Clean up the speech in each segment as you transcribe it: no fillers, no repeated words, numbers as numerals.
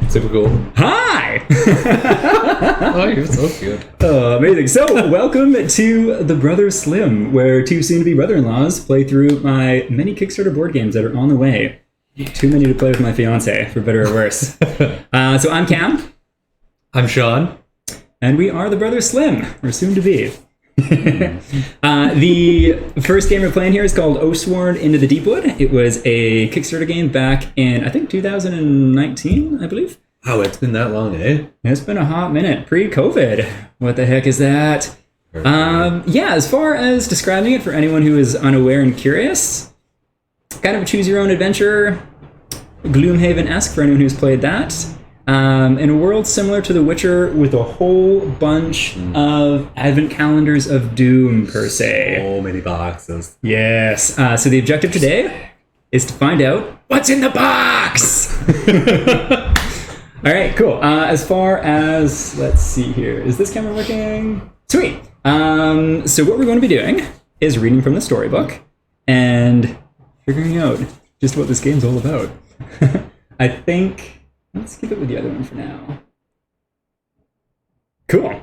Super cool. Hi! Oh, you're so cute. Oh, amazing. So, welcome to The Brother Slim, where two soon-to-be brother-in-laws play through my many Kickstarter board games that are on the way. Too many to play with my fiance, for better or worse. So I'm Cam. I'm Sean. And we are The Brother Slim, or soon-to-be. The first game we're playing here is called Oathsworn Into the Deepwood. It was a Kickstarter game back in, I think, 2019, I believe. Oh, it's been that long, eh? It's been a hot minute. Pre-COVID. What the heck is that? Yeah, as far as describing it for anyone who is unaware and curious, kind of a choose-your-own-adventure, Gloomhaven-esque for anyone who's played that. In a world similar to The Witcher with a whole bunch of advent calendars of doom, per se. So many boxes. Yes. So the objective today is to find out what's in the box! All right, cool. As far as, let's see here. Is this camera working? Sweet. So what we're going to be doing is reading from the storybook and figuring out just what this game's all about. I think... Let's keep it with the other one for now. Cool.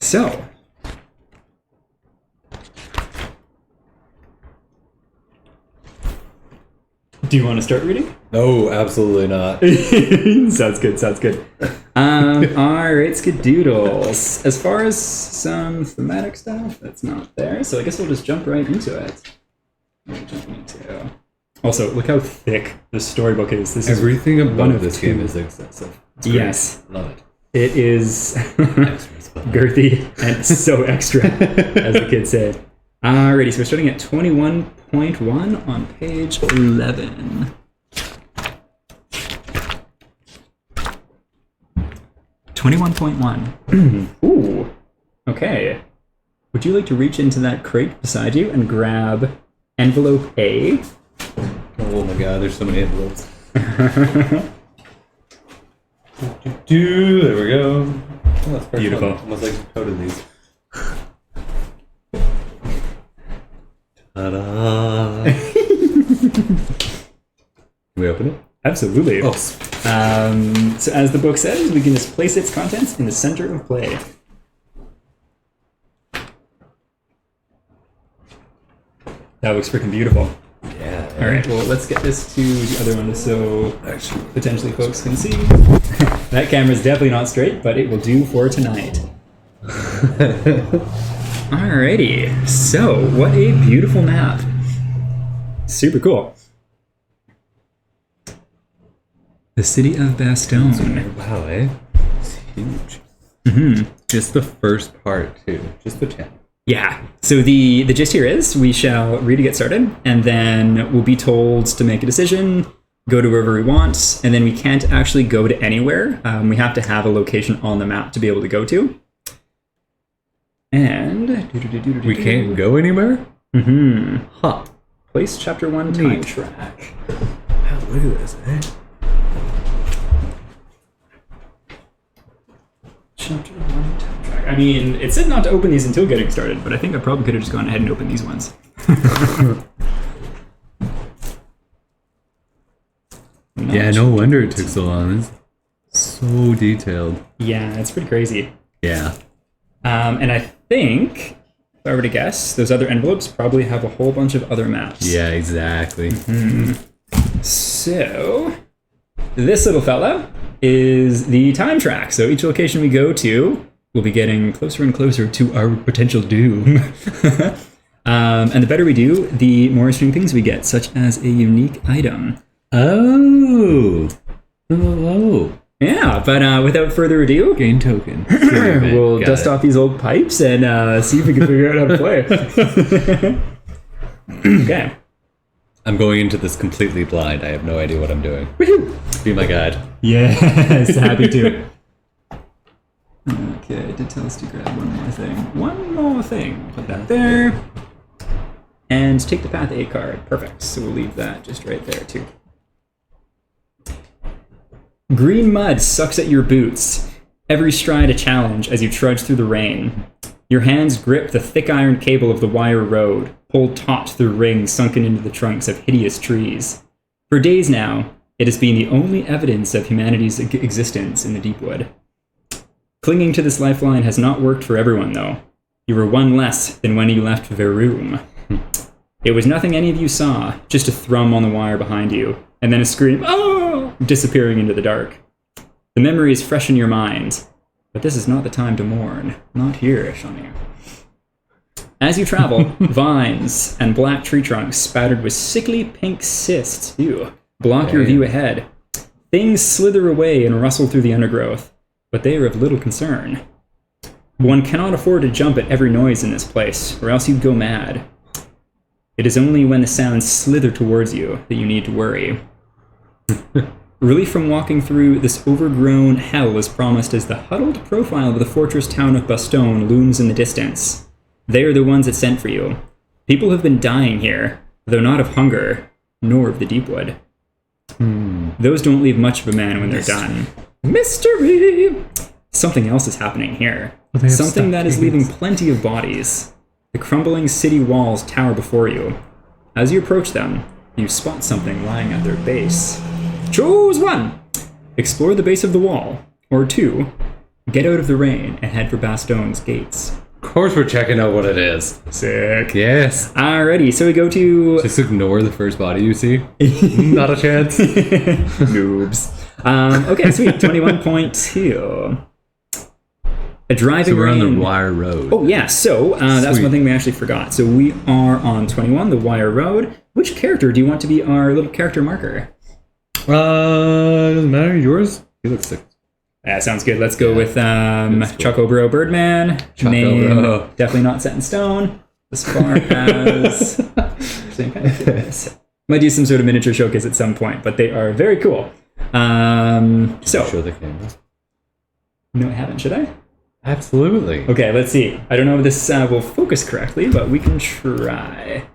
So. Do you want to start reading? No, absolutely not. Sounds good, sounds good. Alright, skadoodles. As far as some thematic stuff, that's not there. So I guess we'll just jump right into it. What are we jumping into? Also, look how thick the storybook is. This Everything is about this game is excessive. Yes. Love it. It is girthy and so extra, as the kids say. Alrighty, so we're starting at 21.1 on page 11. Ooh. Okay. Would you like to reach into that crate beside you and grab envelope A? Oh my god, there's so many envelopes. There we go. Oh, that's beautiful. Almost like you coded these. Ta-da! Can we open it? Absolutely. Oh. So as the book says, we can just place its contents in the center of play. That looks freaking beautiful. Yeah. All right, well, let's get this to the other one so potentially folks can see. That camera's definitely not straight, but it will do for tonight. Alrighty, so what a beautiful map. Super cool. The city of Bastone. Wow, eh? It's huge. Mm-hmm. Just the first part, too. Just the 10. Yeah, so the gist here is we shall read to get started, and then we'll be told to make a decision, go to wherever we want, and then we can't actually go to anywhere. We have to have a location on the map to be able to go to. And... We can't go anywhere? Mm-hmm. Huh. Place chapter 1 time track. Wow, look at this, eh? Chapter 1 time track. I mean, it said not to open these until getting started, but I think I probably could have just gone ahead and opened these ones. Yeah, no wonder it took so long. It's so detailed. Yeah, it's pretty crazy. Yeah. And I think, if I were to guess, those other envelopes probably have a whole bunch of other maps. Yeah, exactly. Mm-hmm. So, this little fella is the time track. So each location we go to, we'll be getting closer and closer to our potential doom. And the better we do, the more interesting things we get, such as a unique item. Oh. Yeah, but without further ado, Gain token. we'll dust off these old pipes and see if we can figure out how to play. Okay. I'm going into this completely blind. I have no idea what I'm doing. Be my guide. Yes, happy to. Okay, it did tell us to grab one more thing. One more thing. Put that there. And take the Path A card. Perfect. So we'll leave that just right there, too. Green mud sucks at your boots. Every stride a challenge as you trudge through the rain. Your hands grip the thick iron cable of the wire road, pulled taut through rings sunken into the trunks of hideous trees. For days now, It has been the only evidence of humanity's existence in the Deepwood. Clinging to this lifeline has not worked for everyone, though. You were one less than when you left Verum. It was nothing any of you saw, just a thrum on the wire behind you, and then a scream, "Oh!" disappearing into the dark. The memory is fresh in your mind, but this is not the time to mourn. Not here, Shani. As you travel, vines and black tree trunks spattered with sickly pink cysts block your view ahead. Things slither away and rustle through the undergrowth, but they are of little concern. One cannot afford to jump at every noise in this place, or else you'd go mad. It is only when the sounds slither towards you that you need to worry. Relief from walking through this overgrown hell is promised as the huddled profile of the fortress town of Bastone looms in the distance. They are the ones that sent for you. People have been dying here, though not of hunger, nor of the Deepwood. Those don't leave much of a man when they're done. Mystery! Something else is happening here. Something that is leaving plenty of bodies. The crumbling city walls tower before you. As you approach them, you spot something lying at their base. Choose one! Explore the base of the wall. Or 2, get out of the rain and head for Bastone's gates. Of course we're checking out what it is. Sick. Yes. Alrighty, so we go to... Just ignore the first body you see. Not a chance. Noobs. Okay, sweet. 21.2. A driving So we're on rain. the Wire Road. Oh, yeah. So that's Sweet. one thing we actually forgot. So we are on 21, the Wire Road. Which character do you want to be our little character marker? Doesn't matter. Yours? He looks sick. That sounds good. Let's go with Cool. Choco Bro Birdman. Choco Name Bro. definitely not set in stone. As far as same kind of things. Might do some sort of miniature showcase at some point, but they are very cool. So Show the camera. no, I haven't. Should I? Absolutely. Okay, let's see. I don't know if this will focus correctly, but we can try.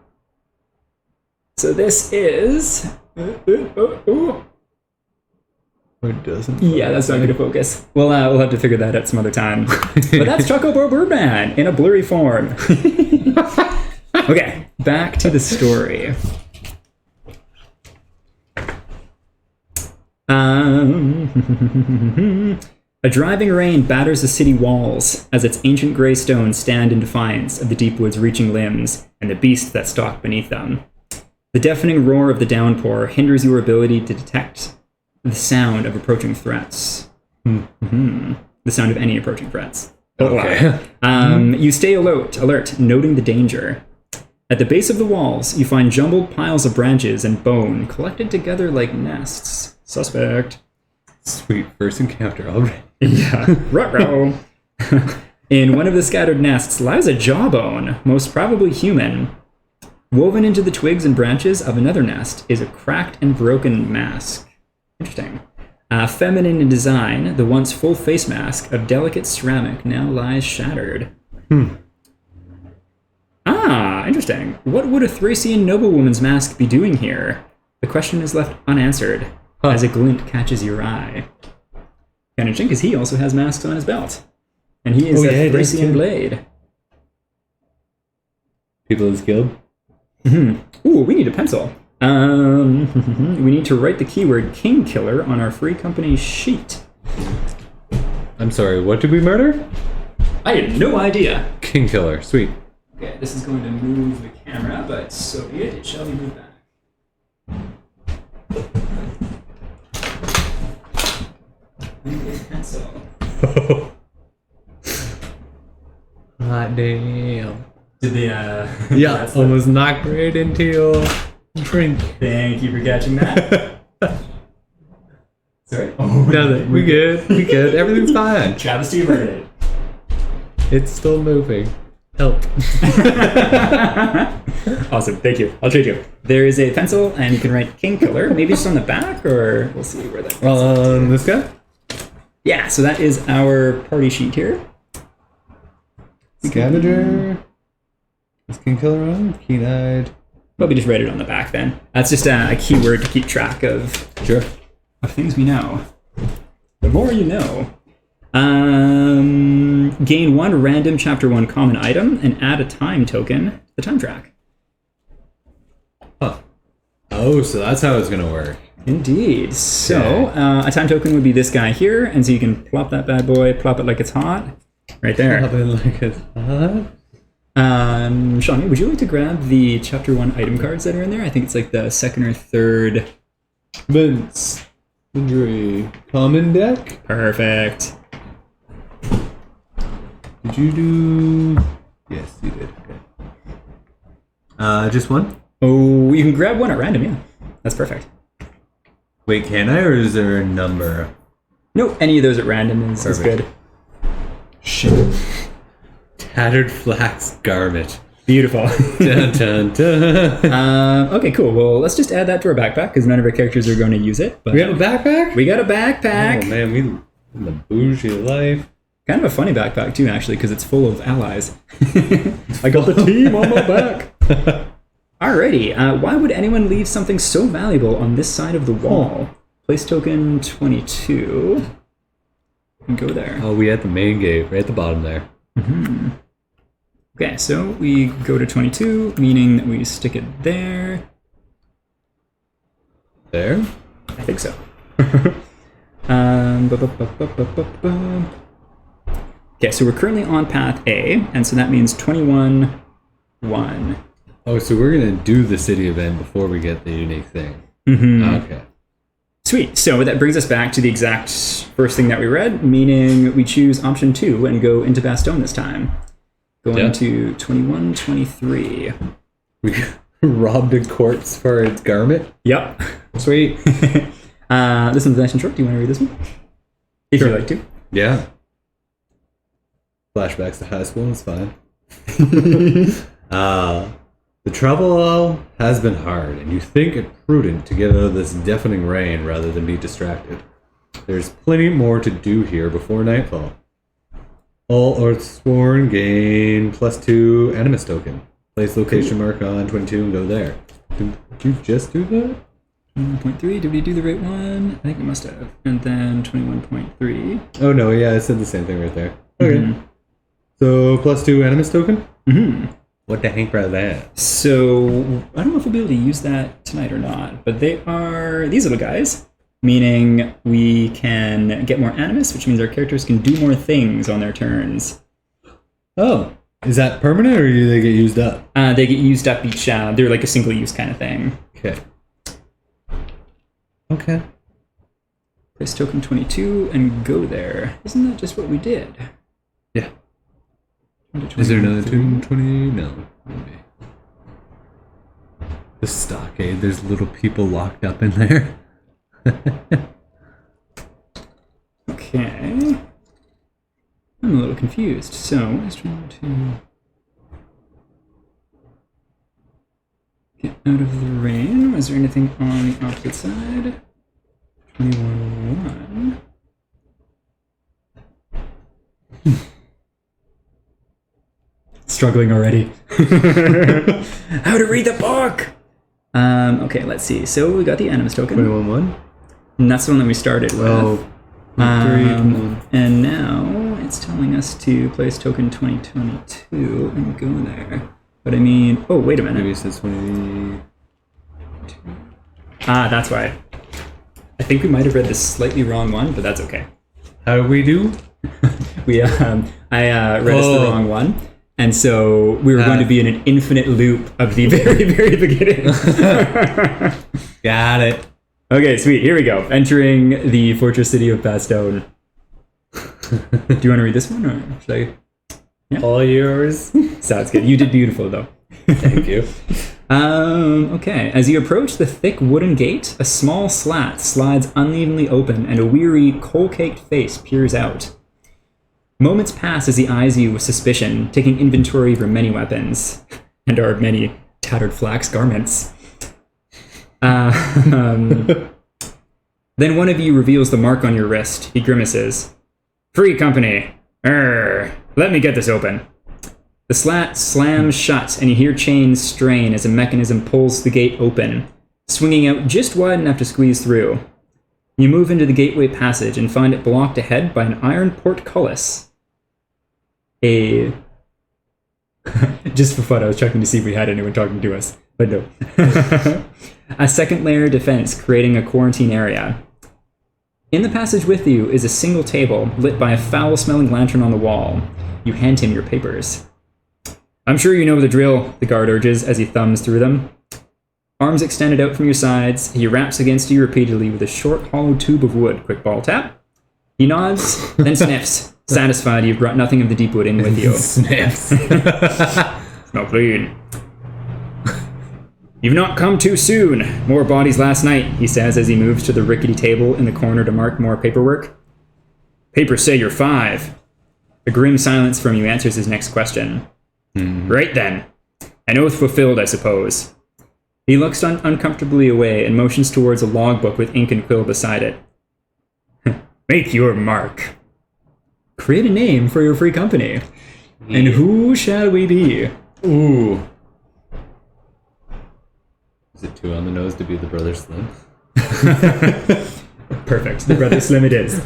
So this is... It doesn't. Yeah, that's not going to focus. We'll have to figure that out some other time. But that's Choco Bro Birdman in a blurry form. Okay, back to the story. A driving rain batters the city walls as its ancient grey stones stand in defiance of the Deepwood's reaching limbs and the beast that stalk beneath them. The deafening roar of the downpour hinders your ability to detect the sound of approaching threats. The sound of any approaching threats. Okay. You stay alert, noting the danger. At the base of the walls, you find jumbled piles of branches and bone collected together like nests. Suspect. Sweet first encounter already. Yeah. Ruh-roh. In one of the scattered nests lies a jawbone, most probably human. Woven into the twigs and branches of another nest is a cracked and broken mask. Interesting. Feminine in design, the once full face mask of delicate ceramic now lies shattered. Ah, interesting. What would a Thracian noblewoman's mask be doing here? The question is left unanswered as a glint catches your eye. Kind of interesting, because he also has masks on his belt. And he is a Thracian blade. People is killed. Ooh, we need a pencil. We need to write the keyword King Killer on our free company sheet. I'm sorry, what did we murder? I had no idea. King Killer, sweet. Okay, this is going to move the camera, but so be it. It shall be moved back. I need a pencil. Hot damn. Did the, Yeah, almost knocked right into your drink. Thank you for catching that. Sorry? Nothing. We good. We good. Everything's fine. Travesty averted. It's still moving. Help. Awesome, thank you. I'll trade you. There is a pencil, and you can write King Killer. Maybe just on the back, or we'll see where that goes. This guy? Yeah, so that is our party sheet here. Scavenger. Is King Killer on? Keen-eyed. Probably just write it on the back then. That's just a keyword to keep track of things we know. The more you know. Gain 1 random chapter 1 common item and add a time token to the time track. Huh. Oh, so that's how it's gonna work. Indeed. So, a time token would be this guy here, and so you can plop that bad boy, plop it like it's hot, right there. Plop it like it's hot. Shawnee, would you like to grab the Chapter 1 item cards that are in there? I think it's like the second or third. Vince. Injury. Common deck? Perfect. Did you do... Yes, you did. Okay. Just one? Oh, you can grab one at random, yeah. That's perfect. Wait, can I, or is there a number? Nope, any of those at random is good. Shit. Tattered flax garment. Beautiful. Dun, dun, dun. Okay, cool. Well, let's just add that to our backpack because none of our characters are going to use it. But We have a backpack? we got a backpack. Oh man, we live in the bougie life. Kind of a funny backpack too, actually, because it's full of allies. I got the team on my back. Alrighty. Why would anyone leave something so valuable on this side of the wall? Place token 22. And go there. Oh, we at the main gate, right at the bottom there. Mm-hmm. Okay, so we go to 22, meaning that we stick it there. There? I think so. Okay, so we're currently on path A, and so that means 21, 1. Oh, so we're gonna do the city event before we get the unique thing. Mm-hmm. Okay. Sweet. So that brings us back to the exact first thing that we read, meaning we choose option 2 and go into Bastone this time. Going to 21, 23. We robbed a corpse for its garment? Yep. Sweet. This one's nice and short. Do you want to read this one? If Sure. you'd like to. Yeah. Flashbacks to high school is fine. The travel has been hard, and you think it prudent to get out of this deafening rain rather than be distracted. There's plenty more to do here before nightfall. All Oathsworn gain +2 animus token. Place location mark on 22 and go there. Did you just do that? 21.3. Did we do the right one? I think we must have. And then 21.3. Oh no, yeah, it said the same thing right there. Okay. Mm-hmm. So +2 animus token? Mm-hmm. What the heck are that? So I don't know if we'll be able to use that tonight or not, but they are these little guys, meaning we can get more animus, which means our characters can do more things on their turns. Oh, is that permanent or do they get used up? They get used up each. They're like a single use kind of thing. Okay. Okay. Place token 22 and go there. Isn't that just what we did? Yeah. Is there another 220? No. Maybe. The stockade, there's little people locked up in there. Okay. I'm a little confused. So, let's try to get out of the rain. Was there anything on the opposite side? 21, 1. Struggling already. How to read the book! Okay, let's see. So we got the animus token. 21-1? And that's the one that we started with. Oh. And now it's telling us to place token 2022 and go there. But I mean, oh, wait a minute. Maybe it says 20... That's why. I think we might have read the slightly wrong one, but that's okay. How do we do? I read us the wrong one. And so we were going to be in an infinite loop of the very, very beginning. Got it. Okay, sweet. Here we go. Entering the fortress city of Bastone. Do you want to read this one, or should I? Yeah. All yours. Sounds good. You did beautiful, though. Thank you. Okay. As you approach the thick wooden gate, a small slat slides unevenly open, and a weary, coal-caked face peers out. Moments pass as he eyes you with suspicion, taking inventory of your many weapons and our many tattered flax garments. Then one of you reveals the mark on your wrist. He grimaces. Free company. Let me get this open. The slat slams shut, and you hear chains strain as a mechanism pulls the gate open, swinging out just wide enough to squeeze through. You move into the gateway passage and find it blocked ahead by an iron portcullis. Just for fun, I was checking to see if we had anyone talking to us. but no. A second layer of defense, creating a quarantine area. In the passage with you is a single table, lit by a foul-smelling lantern on the wall. You hand him your papers. I'm sure you know the drill, the guard urges as he thumbs through them. Arms extended out from your sides, he raps against you repeatedly with a short, hollow tube of wood. Quick ball tap. He nods, then sniffs, satisfied you've brought nothing of the Deepwood in with you. Sniffs. Smell clean. You've not come too soon. More bodies last night, he says as he moves to the rickety table in the corner to mark more paperwork. Papers say you're 5. A grim silence from you answers his next question. Right then. An oath fulfilled, I suppose. He looks uncomfortably away and motions towards a logbook with ink and quill beside it. Make your mark. Create a name for your free company. And who shall we be? Ooh. Is it too on the nose to be the Brother Slim? Perfect. The Brother Slim it is.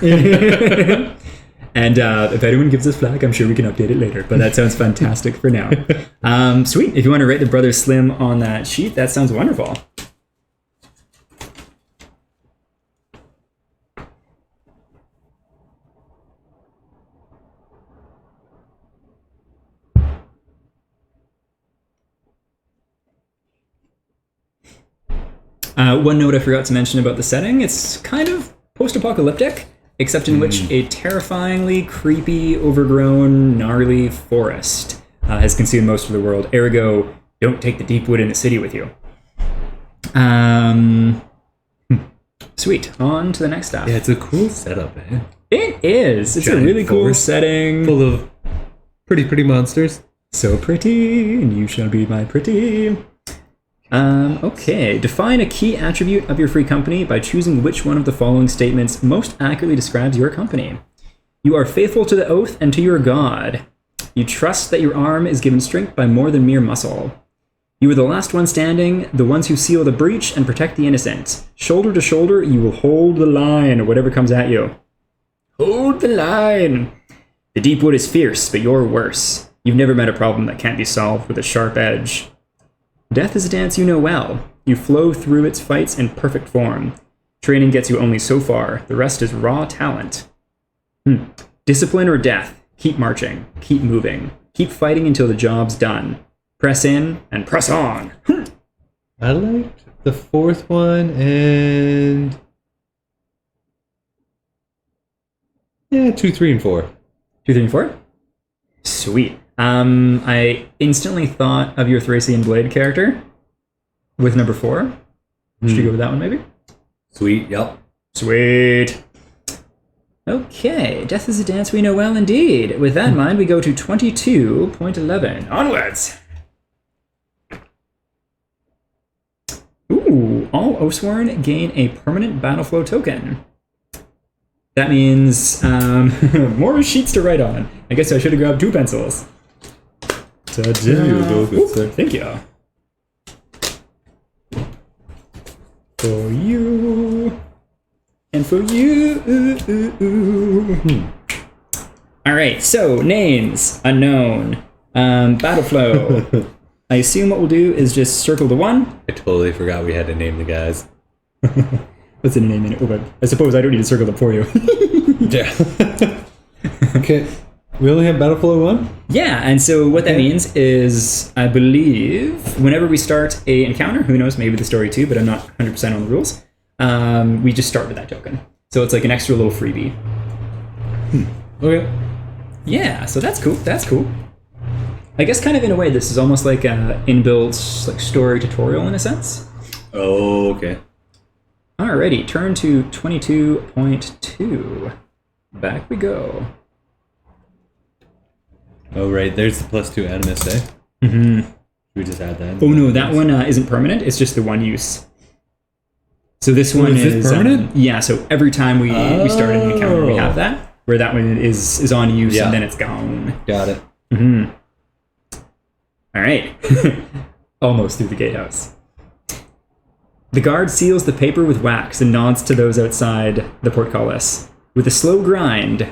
And if anyone gives us flack, I'm sure we can update it later. But that sounds fantastic for now. Sweet. If you want to rate the Brother Slim on that sheet, that sounds wonderful. One note I forgot to mention about the setting, it's kind of post-apocalyptic, except in which a terrifyingly creepy, overgrown, gnarly forest has consumed most of the world. Ergo, don't take the Deepwood in the city with you. Sweet. On to the next stuff. Yeah, it's a cool setup, man. It is. It's Giant a really cool forest setting. Full of pretty monsters. So pretty, and you shall be my pretty. Okay. Define a key attribute of your free company by choosing which one of the following statements most accurately describes your company. You are faithful to the oath and to your god. You trust that your arm is given strength by more than mere muscle. You are the last one standing, the ones who seal the breach and protect the innocent. Shoulder to shoulder, you will hold the line or whatever comes at you. Hold the line. The Deepwood is fierce, but you're worse. You've never met a problem that can't be solved with a sharp edge. Death is a dance you know well. You flow through its fights in perfect form. Training gets you only so far. The rest is raw talent. Discipline or death. Keep marching. Keep moving. Keep fighting until the job's done. Press in and press on. I liked the fourth one and... yeah, 2, 3, and 4. 2, 3, and 4? Sweet. I instantly thought of your Thracian Blade character with number 4. Should you go with that one, maybe? Sweet, yep. Sweet. Okay, death is a dance we know well indeed. With that in mind, we go to 22.11. Onwards! Ooh, all Oathsworn gain a permanent battle flow token. That means more sheets to write on. I guess I should have grabbed 2 pencils. There you go, good sir. Thank you. For you. And for you. Alright, so names. Unknown. Battle flow. I assume what we'll do is just circle the 1. I totally forgot we had to name the guys. What's in a name in it? Oh, but I suppose I don't need to circle them for you. Yeah. Okay. We only have Battleflow 1? Yeah, and so what that means is, I believe, whenever we start a encounter, who knows, maybe the story too, but I'm not 100% on the rules, we just start with that token. So it's like an extra little freebie. Okay. Yeah, so that's cool. That's cool. I guess kind of in a way, this is almost like an inbuilt like story tutorial in a sense. Oh, okay. Alrighty, turn to 22.2. Back we go. Oh, right. There's the +2 animus, eh? Mm-hmm. Should we just add that? Oh, no, that one isn't permanent. It's just the one use. So this one is this permanent? Yeah, so every time we start an encounter, we have that, where that one is on use and then it's gone. Got it. Mm-hmm. All right. Almost through the gatehouse. The guard seals the paper with wax and nods to those outside the portcullis. With a slow grind,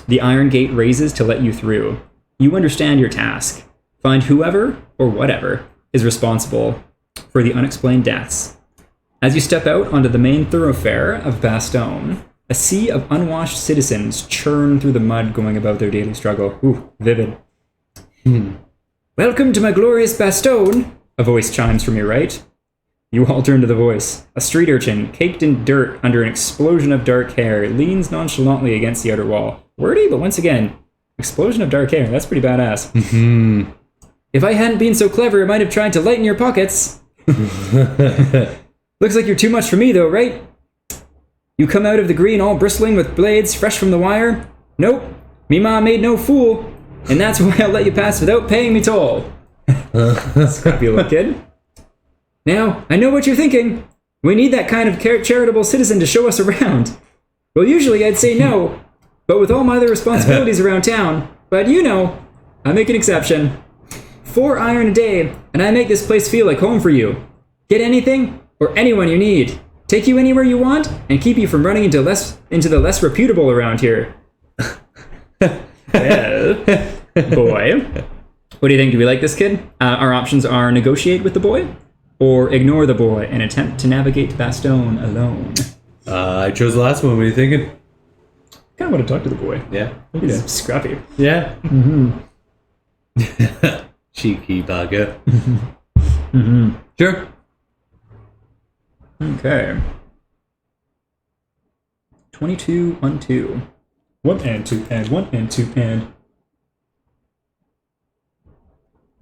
the iron gate raises to let you through. You understand your task. Find whoever, or whatever, is responsible for the unexplained deaths. As you step out onto the main thoroughfare of Bastone, a sea of unwashed citizens churn through the mud going about their daily struggle. Ooh, vivid. Welcome to my glorious Bastone, a voice chimes from your right. You all turn to the voice. A street urchin, caked in dirt under an explosion of dark hair, leans nonchalantly against the outer wall. Wordy, but once again, explosion of dark hair. That's pretty badass. If I hadn't been so clever, I might have tried to lighten your pockets. Looks like you're too much for me, though, right? You come out of the green all bristling with blades fresh from the wire? Nope. Me ma made no fool. And that's why I'll let you pass without paying me toll. Scrappy little kid. Now, I know what you're thinking. We need that kind of charitable citizen to show us around. Well, usually I'd say no, but with all my other responsibilities around town, but you know, I make an exception. 4 iron a day, and I make this place feel like home for you. Get anything or anyone you need. Take you anywhere you want, and keep you from running into the less reputable around here. Well, boy. What do you think? Do we like this kid? Our options are negotiate with the boy, or ignore the boy and attempt to navigate Bastone alone. I chose the last one. What are you thinking? Kind of want to talk to the boy. Yeah. He's scrappy. Yeah. Cheeky bugger. Sure. Okay. 22, 1, 2. 1 and 2 and 1 and 2 and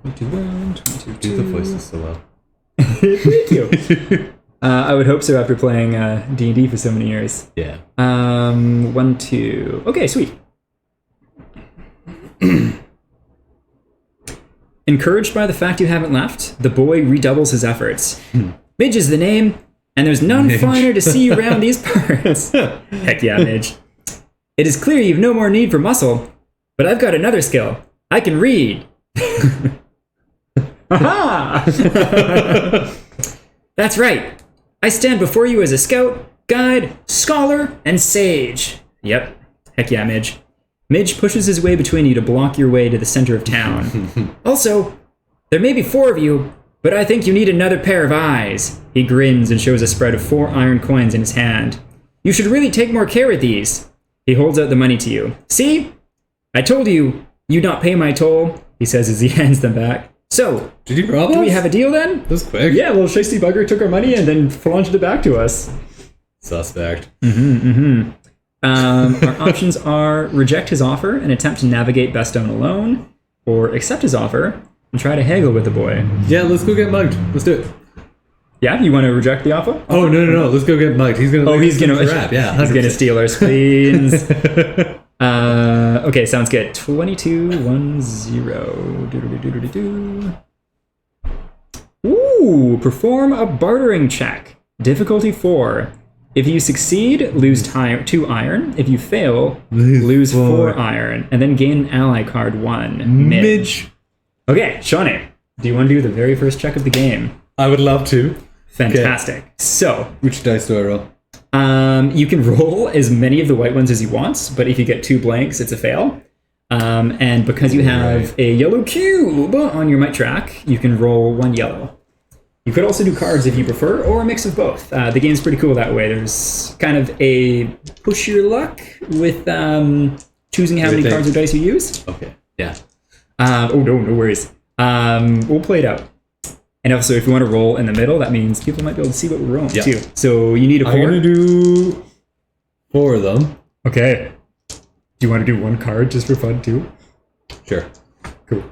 22, 1, 22, 2. Do the voices so well. Thank you. I would hope so after playing D&D for so many years. Yeah. 1, 2. Okay, sweet. Encouraged by the fact you haven't left, the boy redoubles his efforts. Midge is the name, and there's none Midge. finer to see around these parts. Heck yeah, Midge. It is clear you've no more need for muscle, but I've got another skill. I can read. Aha! That's right. I stand before you as a scout, guide, scholar, and sage. Yep. Heck yeah, Midge. Midge pushes his way between you to block your way to the center of town. Also, there may be 4 of you, but I think you need another pair of eyes. He grins and shows a spread of 4 iron coins in his hand. You should really take more care of these. He holds out the money to you. See? I told you, you'd not pay my toll, he says as he hands them back. So, did you rob us? Do we have a deal then? That was quick. Yeah, little shisty bugger took our money and then flaunted it back to us. Suspect. Our options are reject his offer and attempt to navigate Bastone alone, or accept his offer and try to haggle with the boy. Yeah, let's go get mugged. Let's do it. Yeah, you want to reject the offer? Oh, no. Let's go get mugged. He's going to trap. Yeah, 100%. He's going to steal our spleens. Okay, sounds good. 2210. Ooh, perform a bartering check. Difficulty 4. If you succeed, lose 2 iron. If you fail, lose 4 iron. And then gain an ally card 1. Midge. Okay, Shawnee, do you want to do the very first check of the game? I would love to. Fantastic. Okay. So, which dice do I roll? You can roll as many of the white ones as you want, but if you get 2 blanks, it's a fail. And because you have a yellow cube on your might track, you can roll 1 yellow. You could also do cards if you prefer, or a mix of both. The game's pretty cool that way. There's kind of a push your luck with choosing how many cards or dice you use. Okay, yeah. No worries. We'll play it out. And also, if you want to roll in the middle, that means people might be able to see what we're rolling too. So you need a 4. I'm going to do 4 of them. Okay. Do you want to do 1 card just for fun too? Sure. Cool.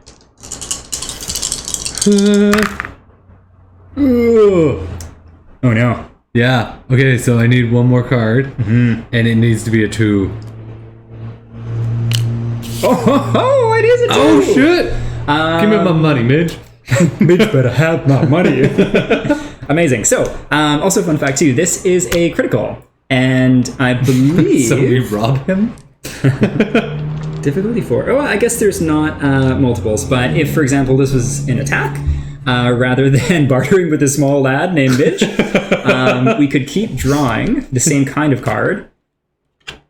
Oh no. Yeah. Okay, so I need 1 more card, and it needs to be a 2. Oh, it is a 2! Oh, shit! Give me my money, Midge. Midge better have my money. Amazing. So, also fun fact too, this is a critical, and I believe... So we rob him? Difficulty 4. Oh, I guess there's not multiples, but if, for example, this was an attack, rather than bartering with a small lad named Midge, we could keep drawing the same kind of card,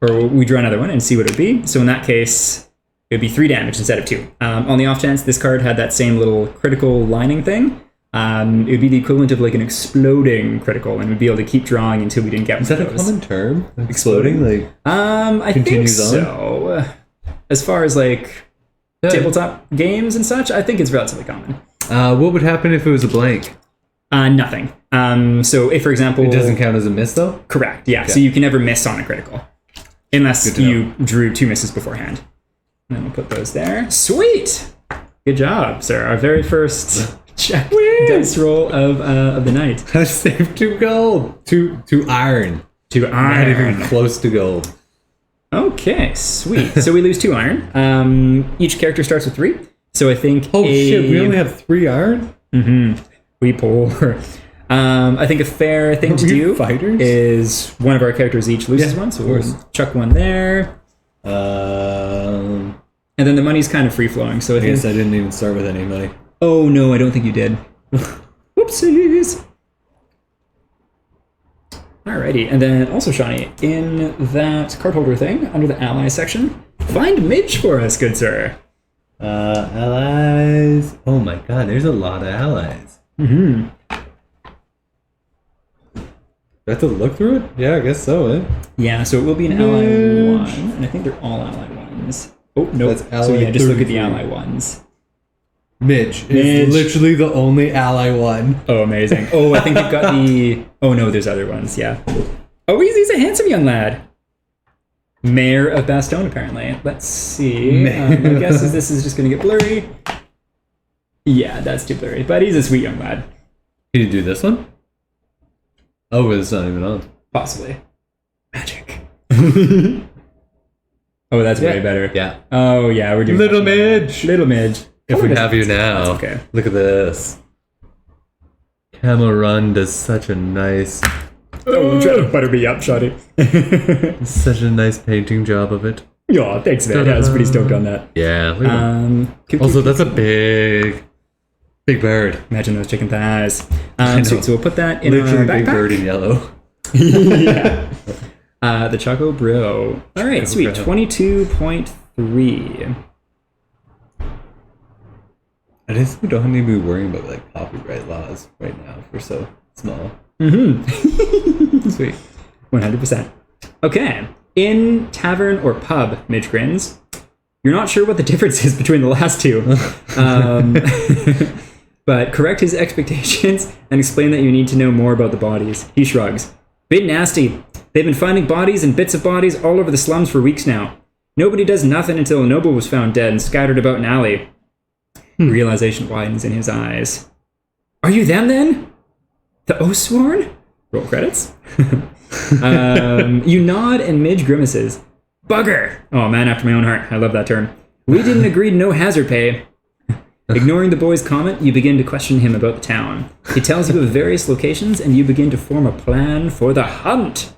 or we draw another one and see what it would be. So in that case, it would be 3 damage instead of 2. On the off chance this card had that same little critical lining thing, It would be the equivalent of like an exploding critical, and we'd be able to keep drawing until we didn't get one. Is that of a those. common term? Exploding? Like, I think continues on? so. As far as like tabletop games and such, I think it's relatively common. what would happen if it was a blank? Nothing. So if, for example... It doesn't count as a miss, though? Correct, yeah. Okay. So you can never miss on a critical. Unless Good to you drew 2 misses beforehand. And then we'll put those there. Sweet! Good job, sir. Our very first check dice roll of the night. I saved 2 gold. 2 iron. 2 Not even iron. close to gold. Okay, sweet. So we lose 2 iron. Each character starts with 3. So I think Oh, shit. We only have 3 iron? Mm-hmm. We poor. I think a fair thing to do fighters? is one of our characters each loses one, so we'll chuck one there. And then the money's kind of free-flowing, so I think... guess I didn't even start with any money. Oh, no, I don't think you did. Whoopsies! Alrighty, and then also, Shawnee, in that card holder thing, under the ally section, find Midge for us, good sir. Allies. Oh my god, there's a lot of allies. Mm-hmm. Do I have to look through it? Yeah, I guess so, eh? Yeah, so it will be an ally Midge. 1, and I think they're all ally 1s. Oh, no. That's ally So yeah, just look at the 33. ally 1s. Midge Midge. is literally the only ally one. Oh, amazing. Oh, I think you've got the... Oh, no, there's other ones, yeah. Oh, he's a handsome young lad. Mayor of Bastone, apparently. Let's see. My guess is this is just going to get blurry. Yeah, that's too blurry. But he's a sweet young lad. Can you do this one? Oh, it's not even on. Possibly. Magic. Oh, that's way better. Yeah. Oh, yeah, we're doing Little that. Midge. Little Midge. If Oh, we that's- have you now. that's okay. Look at this. Cameron does such a nice... Oh, try to butter me up, Shoddy. Such a nice painting job of it. Yeah, thanks, man. I was pretty stoked on that. Yeah, look at that. Cool, Also, cool, that's a big bird. imagine those chicken thighs. know. So we'll put that in Literally our big backpack. bird in yellow. Yeah. The Choco Bro. All right, sweet. Bro. 22.3. I guess we don't need to be worrying about like copyright laws right now if we're so small. Mm-hmm. Sweet. 100%. Okay. In tavern or pub, Midge grins. You're not sure what the difference is between the last two. But correct his expectations and explain that you need to know more about the bodies. He shrugs. Bit nasty. They've been finding bodies and bits of bodies all over the slums for weeks now. Nobody does nothing until a noble was found dead and scattered about an alley. Realization widens in his eyes. Are you them then? The Oathsworn? Roll credits. You nod and Midge grimaces. Bugger! Oh, man after my own heart. I love that term. We didn't agree to no hazard pay. Ignoring the boy's comment, you begin to question him about the town. He tells you of various locations, and you begin to form a plan for the hunt.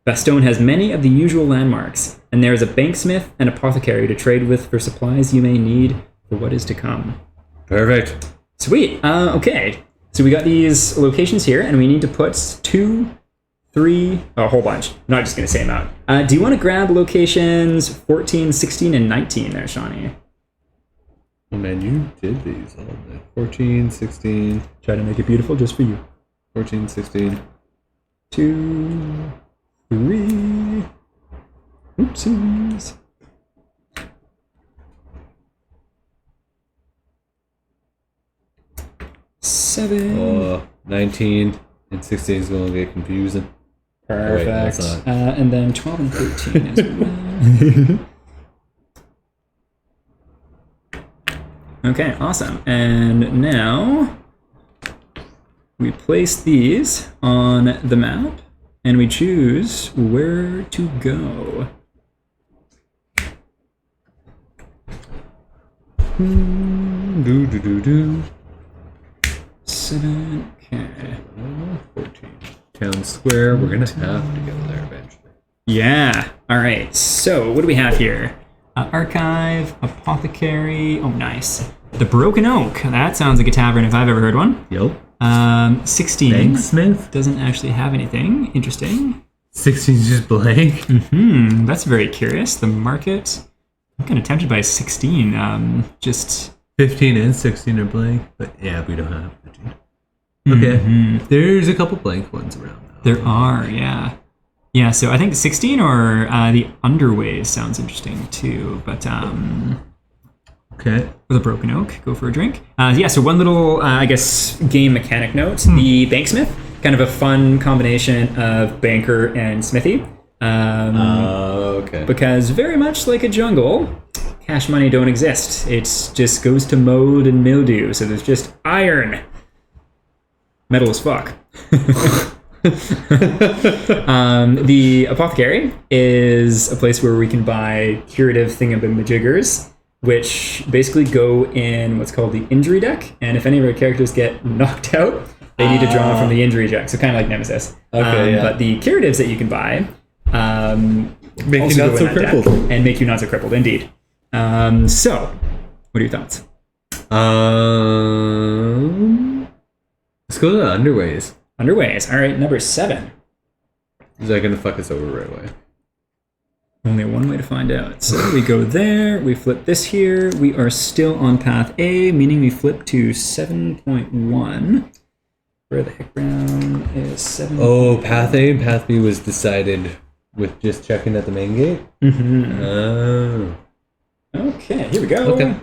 Bastone has many of the usual landmarks, and there is a banksmith and apothecary to trade with for supplies you may need for what is to come. Perfect. Sweet. Okay. So we got these locations here, and we need to put 2, 3, a whole bunch. I'm not just going to say them out. Do you want to grab locations 14, 16, and 19 there, Shawnee? Oh man, you did these all day. 14, 16, Try to make it beautiful just for you. 14, 16. 2, 3. Oopsies. Seven. 19 and 16 is going to get confusing. Perfect. that's not. And then 12 and 13 as well. Okay, awesome. And now we place these on the map and we choose where to go. Do do do do. 7. Okay. 14. Town square. We're gonna have to go there eventually. Yeah. All right. So what do we have here? Archive, apothecary. Oh, nice. The Broken Oak. That sounds like a tavern if I've ever heard one. Yep. 16. Banksmith. Doesn't actually have anything. Interesting. 16 is just blank. That's very curious. The market. I'm kind of tempted by 16. Just 15 and 16 are blank, but yeah, we don't have 15. Okay. There's a couple blank ones around, though. There are, yeah. Yeah, so I think 16 or the Underways sounds interesting, too. But, Okay. with a Broken Oak, go for a drink. So one little, I guess, game mechanic note. The Banksmith, kind of a fun combination of banker and smithy. Okay. Because very much like a jungle, cash money don't exist. It just goes to mold and mildew, so there's just iron. Metal as fuck. The Apothecary is a place where we can buy curative thingamajiggers, which basically go in what's called the injury deck, and if any of our characters get knocked out, they need to draw from the injury deck, so kind of like Nemesis. Okay, yeah. But the curatives that you can buy Make you not so crippled. and make you not so crippled, indeed. So, what are your thoughts? Let's go to the Underways. Underways. All right, number 7. Is that going to fuck us over right away? Only one way to find out. So we go there, we flip this here. We are still on path A, meaning we flip to 7.1. Where the heck Brown is 7. Oh, path A and path B was decided with just checking at the main gate? Mm-hmm. Oh. Okay, here we go. Okay.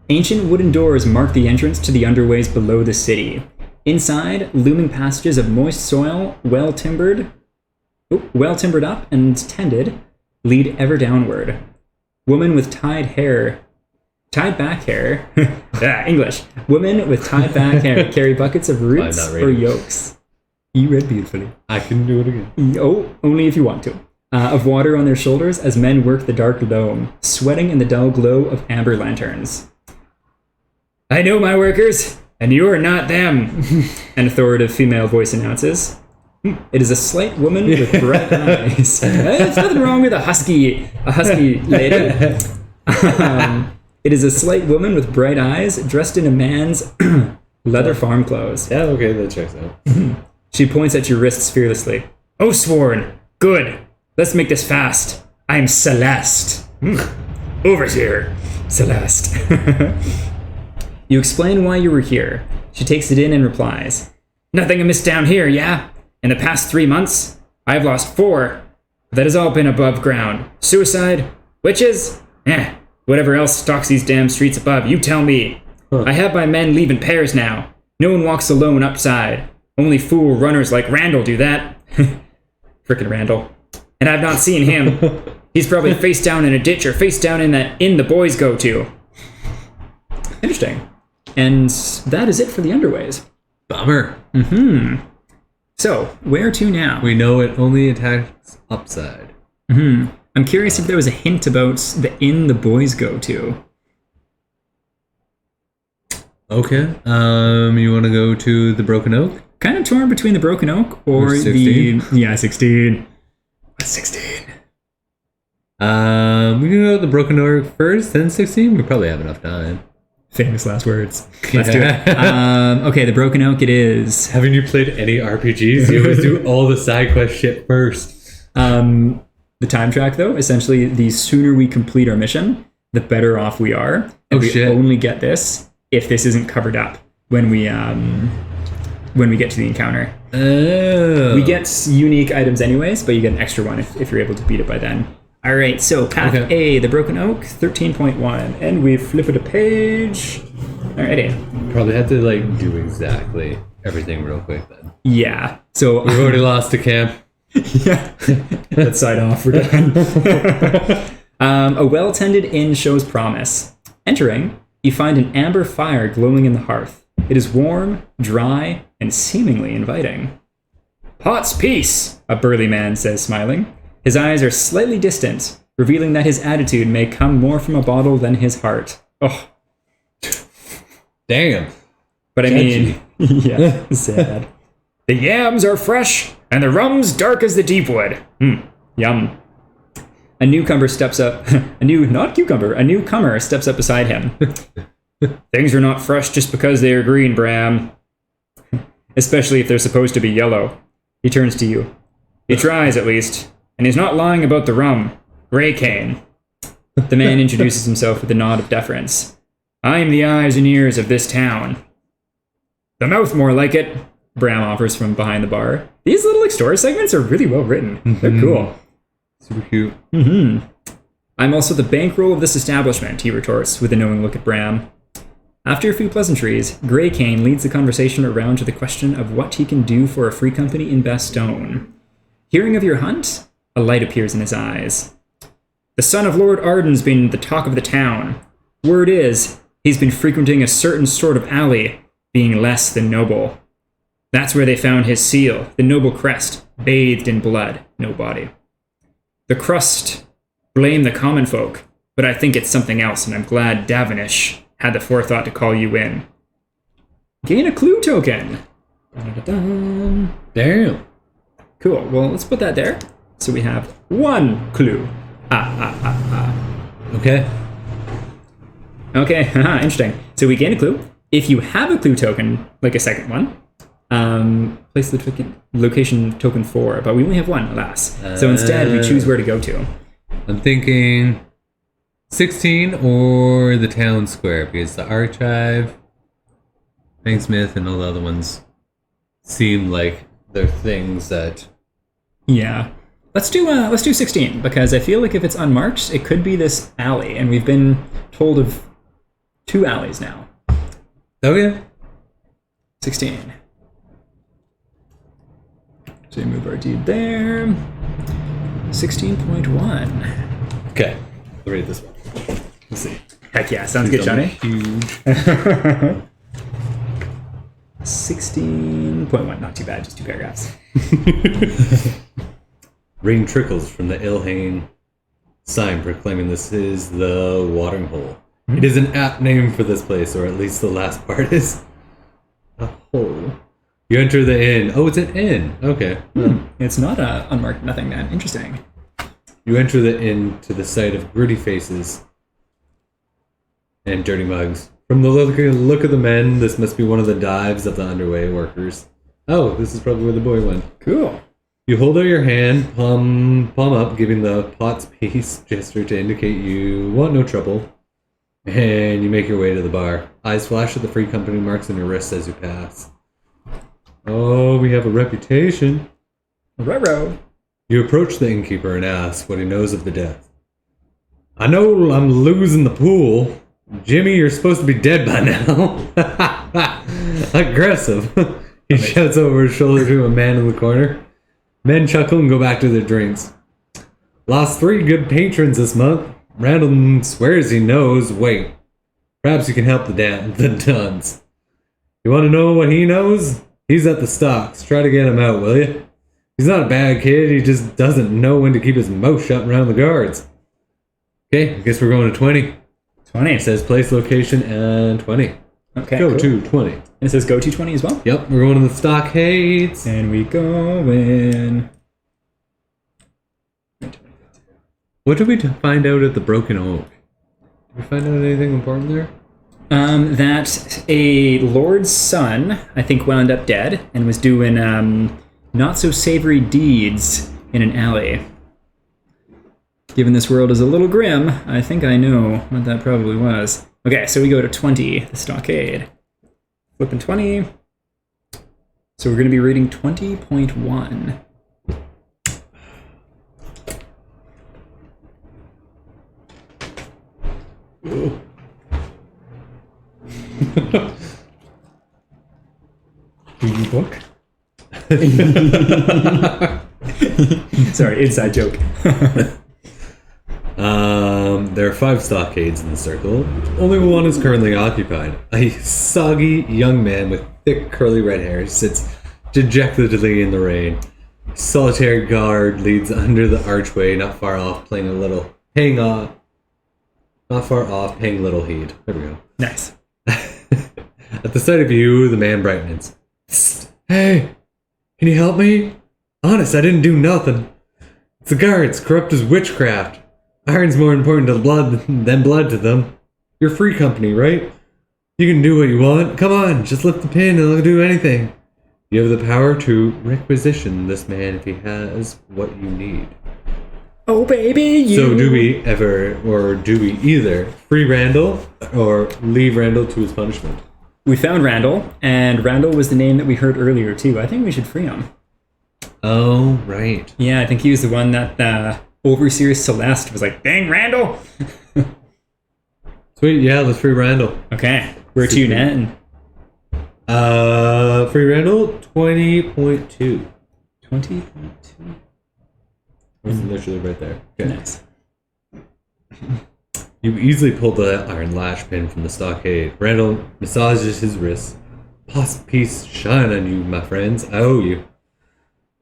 Ancient wooden doors mark the entrance to the underways below the city. Inside, looming passages of moist soil, well timbered up and tended, lead ever downward. Woman with tied back hair. English. Women with tied back hair carry buckets of roots or yolks. You read beautifully. I can do it again. Oh, only if you want to. Of water on their shoulders as men work the dark loam, sweating in the dull glow of amber lanterns. I know my workers, and you are not them, an authoritative female voice announces. It is a slight woman with bright eyes. There's nothing wrong with a husky lady. It is a slight woman with bright eyes, dressed in a man's leather farm clothes. Yeah, okay, that checks out. She points at your wrists fearlessly. Oathsworn! Good! Let's make this fast. I'm Celeste. Overseer. Celeste. You explain why you were here. She takes it in and replies. Nothing amiss down here, yeah? In the past 3 months, I've lost 4. That has all been above ground. Suicide? Witches? Whatever else stalks these damn streets above, you tell me. I have my men leave in pairs now. No one walks alone upside. Only fool runners like Randall do that. Frickin' Randall. And I've not seen him. He's probably face down in a ditch or face down in the inn the boys go to. Interesting. And that is it for the underways. Bummer. So, where to now? We know it only attacks upside. I'm curious if there was a hint about the inn the boys go to. Okay. You want to go to the Broken Oak? Kind of torn between the Broken Oak or 16? 16. What's 16? We can go to the Broken Oak first, then 16. We probably have enough time. Famous last words. Let's do it. Okay, the Broken Oak it is. Haven't you played any RPGs? You always do all the side quest shit first. The time track, though, essentially, the sooner we complete our mission, the better off we are. And we only get this if this isn't covered up when we get to the encounter. Oh. We get unique items anyways, but you get an extra one if you're able to beat it by then. All right, so path A, the Broken Oak, 13.1, and we flip it a page. Alrighty. Probably have to do exactly everything real quick then. Yeah. So we've already lost the camp. Yeah. Let's sign off. We're done. A well-tended inn shows promise. Entering, you find an amber fire glowing in the hearth. It is warm, dry, and seemingly inviting. Pot's peace, a burly man says, smiling. His eyes are slightly distant, revealing that his attitude may come more from a bottle than his heart. Oh. Damn. But I mean, yeah, sad. The yams are fresh, and the rum's dark as the Deepwood. Yum. A newcomer steps up. A newcomer steps up beside him. Things are not fresh just because they are green, Bram. Especially if they're supposed to be yellow. He turns to you. He tries, at least. And he's not lying about the rum. Grey cane. The man introduces himself with a nod of deference. I am the eyes and ears of this town. The mouth more like it, Bram offers from behind the bar. These little like, story segments are really well written. They're cool. Super cute. I'm also the bankroll of this establishment, he retorts with a knowing look at Bram. After a few pleasantries, Grey Cane leads the conversation around to the question of what he can do for a free company in Bastone. Hearing of your hunt, a light appears in his eyes. The son of Lord Arden's been the talk of the town. Word is, he's been frequenting a certain sort of alley, being less than noble. That's where they found his seal, the noble crest, bathed in blood, no body. The crust blame the common folk, but I think it's something else, and I'm glad Davenish had the forethought to call you in. Gain a clue token. Dun-dun-dun. Damn. Cool. Well, let's put that there. So we have 1 clue. Okay. Okay, interesting. So we gain a clue. If you have a clue token, like a second one, place the location token 4, but we only have 1, alas. So instead, we choose where to go to. I'm thinking 16 or the town square, because the archive, Banksmith, and all the other ones seem like they're things that... Yeah. Let's do 16, because I feel like if it's unmarked, it could be this alley, and we've been told of 2 alleys now. Okay. 16. So we move our deed there. 16.1. Okay. I'll read this one. Let's see. Heck yeah, sounds good, Johnny. Huge. 16.1, not too bad, just 2 paragraphs. Rain trickles from the ill-hanging sign proclaiming this is the watering hole. It is an apt name for this place, or at least the last part is a hole. You enter the inn. Oh, it's an inn. Okay. It's not a unmarked nothing, man. Interesting. You enter the inn to the sight of gritty faces and dirty mugs. From the look of the men, this must be one of the dives of the underway workers. Oh, this is probably where the boy went. Cool. You hold out your hand, palm up, giving the pot's peace gesture to indicate you want no trouble. And you make your way to the bar. Eyes flash at the free company marks on your wrists as you pass. Oh, we have a reputation. Ruh-roh. You approach the innkeeper and ask what he knows of the death. I know I'm losing the pool. Jimmy, you're supposed to be dead by now. Aggressive. He shouts over his shoulder to a man in the corner. Men chuckle and go back to their drinks. Lost 3 good patrons this month. Randall swears he knows. Wait. Perhaps you can help the duns. You want to know what he knows? He's at the stocks. Try to get him out, will you? He's not a bad kid. He just doesn't know when to keep his mouth shut around the guards. Okay, I guess we're going to 20. 20. It says place, location, and 20. Okay, Go cool. to 20. And it says go to 20 as well? Yep, we're going to the stockades. And we go in. What did we find out at the Broken Oak? Did we find out anything important there? That a lord's son, I think, wound up dead and was doing not so savory deeds in an alley. Given this world is a little grim, I think I know what that probably was. Okay, so we go to 20, the stockade. Flipping 20. So we're going to be reading 20.1. Do you book? Sorry, inside joke. There are 5 stockades in the circle. Only one is currently occupied. A soggy young man with thick curly red hair sits dejectedly in the rain. A solitary guard leads under the archway, not far off, paying little heed. There we go. Nice. At the sight of you, the man brightens. Hey, can you help me? Honest, I didn't do nothing. It's the guards, corrupt as witchcraft. Iron's more important to than blood to them. You're free company, right? You can do what you want. Come on, just lift the pin and I'll do anything. You have the power to requisition this man if he has what you need. Oh, baby, you. So do we either free Randall or leave Randall to his punishment? We found Randall, and Randall was the name that we heard earlier, too. I think we should free him. Oh, right. Yeah, I think he was the one that Overseer Celeste was like, dang, Randall! Sweet, yeah, let's free Randall. Okay, where to, Nat? Free Randall, 20.2. 20.2? It's literally right there. Okay. Nice. You easily pulled the iron lash pin from the stockade. Randall massages his wrist. Peace shine on you, my friends. I owe you.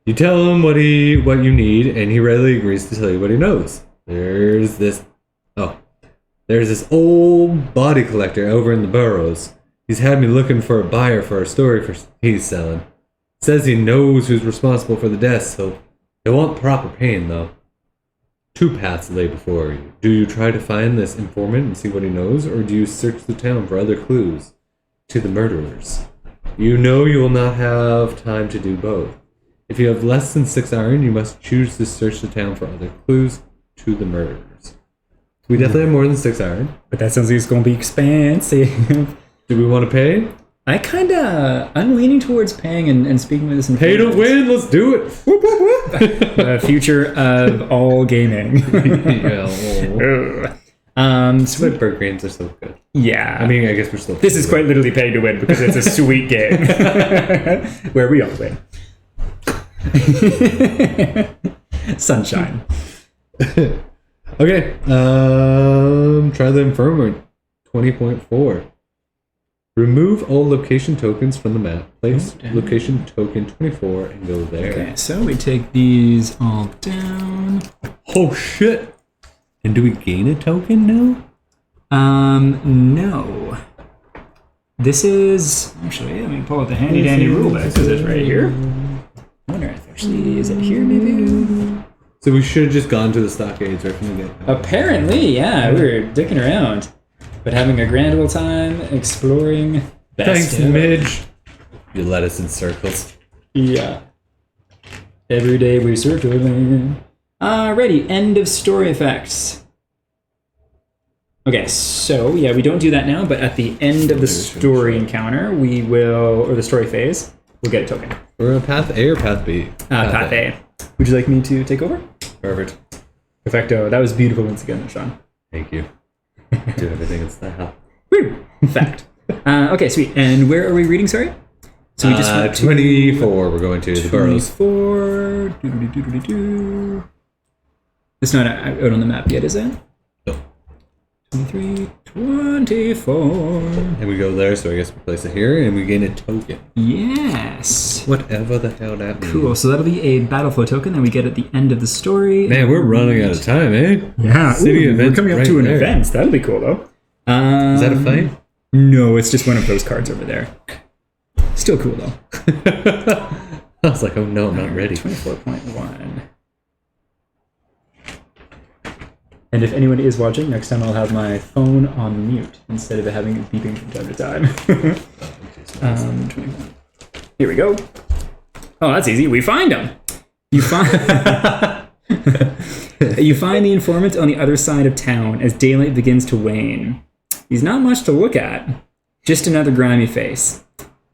You tell him what you need, and he readily agrees to tell you what he knows. There's this old body collector over in the burrows. He's had me looking for a buyer for a story he's selling. Says he knows who's responsible for the deaths, so they want proper paying, though. 2 paths lay before you. Do you try to find this informant and see what he knows, or do you search the town for other clues to the murderers? You know you will not have time to do both. If you have less than 6 iron, you must choose to search the town for other clues to the murderers. We definitely have more than 6 iron. But that sounds like it's going to be expensive. Do we want to pay? I'm leaning towards paying and speaking with this Pay to win, let's do it! Whoop, whoop, whoop. The future of all gaming. Split bird games are so good. Yeah. I mean, I guess we're still... This is quite literally pay to win because it's a sweet game. Where we all win. Sunshine. Okay. Try the informant. 20.4. Remove all location tokens from the map. Place location token 24 and go there. Okay, so we take these all down. Oh shit! And do we gain a token now? No. This is actually. Let me pull out the handy dandy rule book because it's right here. I wonder if actually is it here maybe. So we should have just gone to the stockades right from the get-go. Apparently, yeah, we were dicking around, but having a grand old time exploring. Thanks, Midge. You led us in circles. Yeah. Every day we're circling. Alrighty, end of story effects. Okay, so yeah, we don't do that now, but at the end of the story encounter, we will, or the story phase, we'll get a token. We're on path A or path B? Path A. Would you like me to take over? Perfect. Perfecto. That was beautiful once again, Sean. Thank you. Do everything in style. Woo! Fact. Okay, sweet. And where are we reading, sorry? So we just went to 24, we're going to the burrows. 24. It's not out on the map yet, is it? No. 23, 24. And we go there, so I guess we place it here, and we gain a token. Yes. Whatever the hell that means. Cool, so that'll be a Battleflow token that we get at the end of the story. Man, we're running out of time, eh? Yeah, City event. We're coming up right to an there. event. That'll be cool, though. Is that a fight? No, it's just one of those cards over there. Still cool, though. I was like, oh no, I'm not ready. 24.1. And if anyone is watching, next time I'll have my phone on mute instead of it having it beeping from time to time. 21. Here we go. Oh, that's easy. We find him. You find you find the informant on the other side of town as daylight begins to wane. He's not much to look at. Just another grimy face.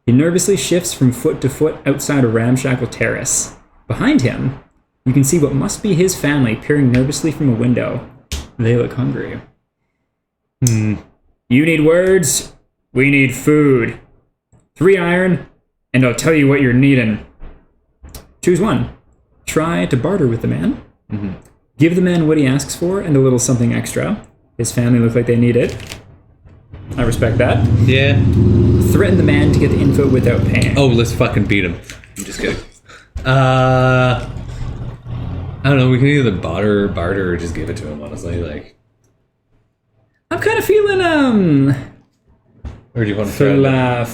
He nervously shifts from foot to foot outside a ramshackle terrace. Behind him, you can see what must be his family peering nervously from a window. They look hungry. You need words. We need food. 3 iron, and I'll tell you what you're needing. Choose one. Try to barter with the man. Give the man what he asks for and a little something extra. His family look like they need it. I respect that. Yeah. Threaten the man to get the info without paying. Oh, let's fucking beat him. I'm just kidding. I don't know. We can either barter, or just give it to him. Honestly, like. I'm kind of feeling Or do you want to try?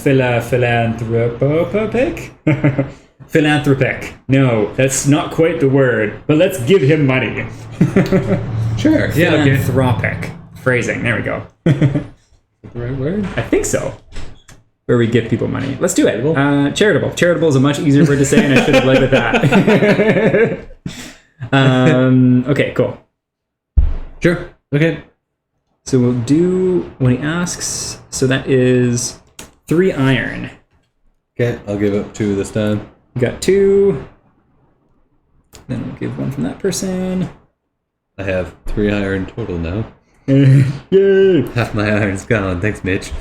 Philanthropic. Philanthropic. No, that's not quite the word. But let's give him money. Sure. Yeah. Okay. Philanthropic phrasing. There we go. The right word? I think so. Where we give people money. Let's do it. Charitable. Charitable is a much easier word to say, and I should have led with that. Okay, cool. Sure. Okay. So we'll do what he asks. So that is 3 iron. Okay, I'll give up 2 this time. We got 2. Then we'll give 1 from that person. I have 3 iron total now. Yay! Half my iron's gone. Thanks, Midge.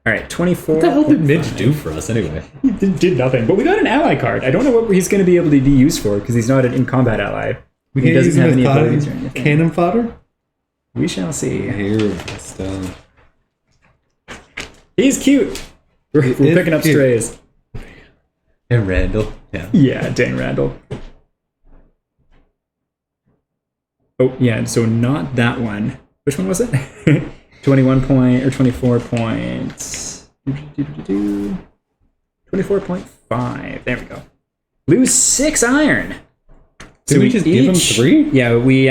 All right, 24. What the hell did Midge do for us anyway? He did nothing. But we got an ally card. I don't know what he's going to be able to be used for because he's not an in-combat ally. We He can doesn't use him have as any abilities or anything. cannon fodder? We shall see. Here, Bastone. He's cute. We're is picking up cute. strays. And Randall. Yeah. Yeah, Dane Randall. Oh, yeah, so not that one. Which one was it? 21 point, or 24 points. 24.5. There we go. Lose 6 iron. Did we just give him 3? Yeah, we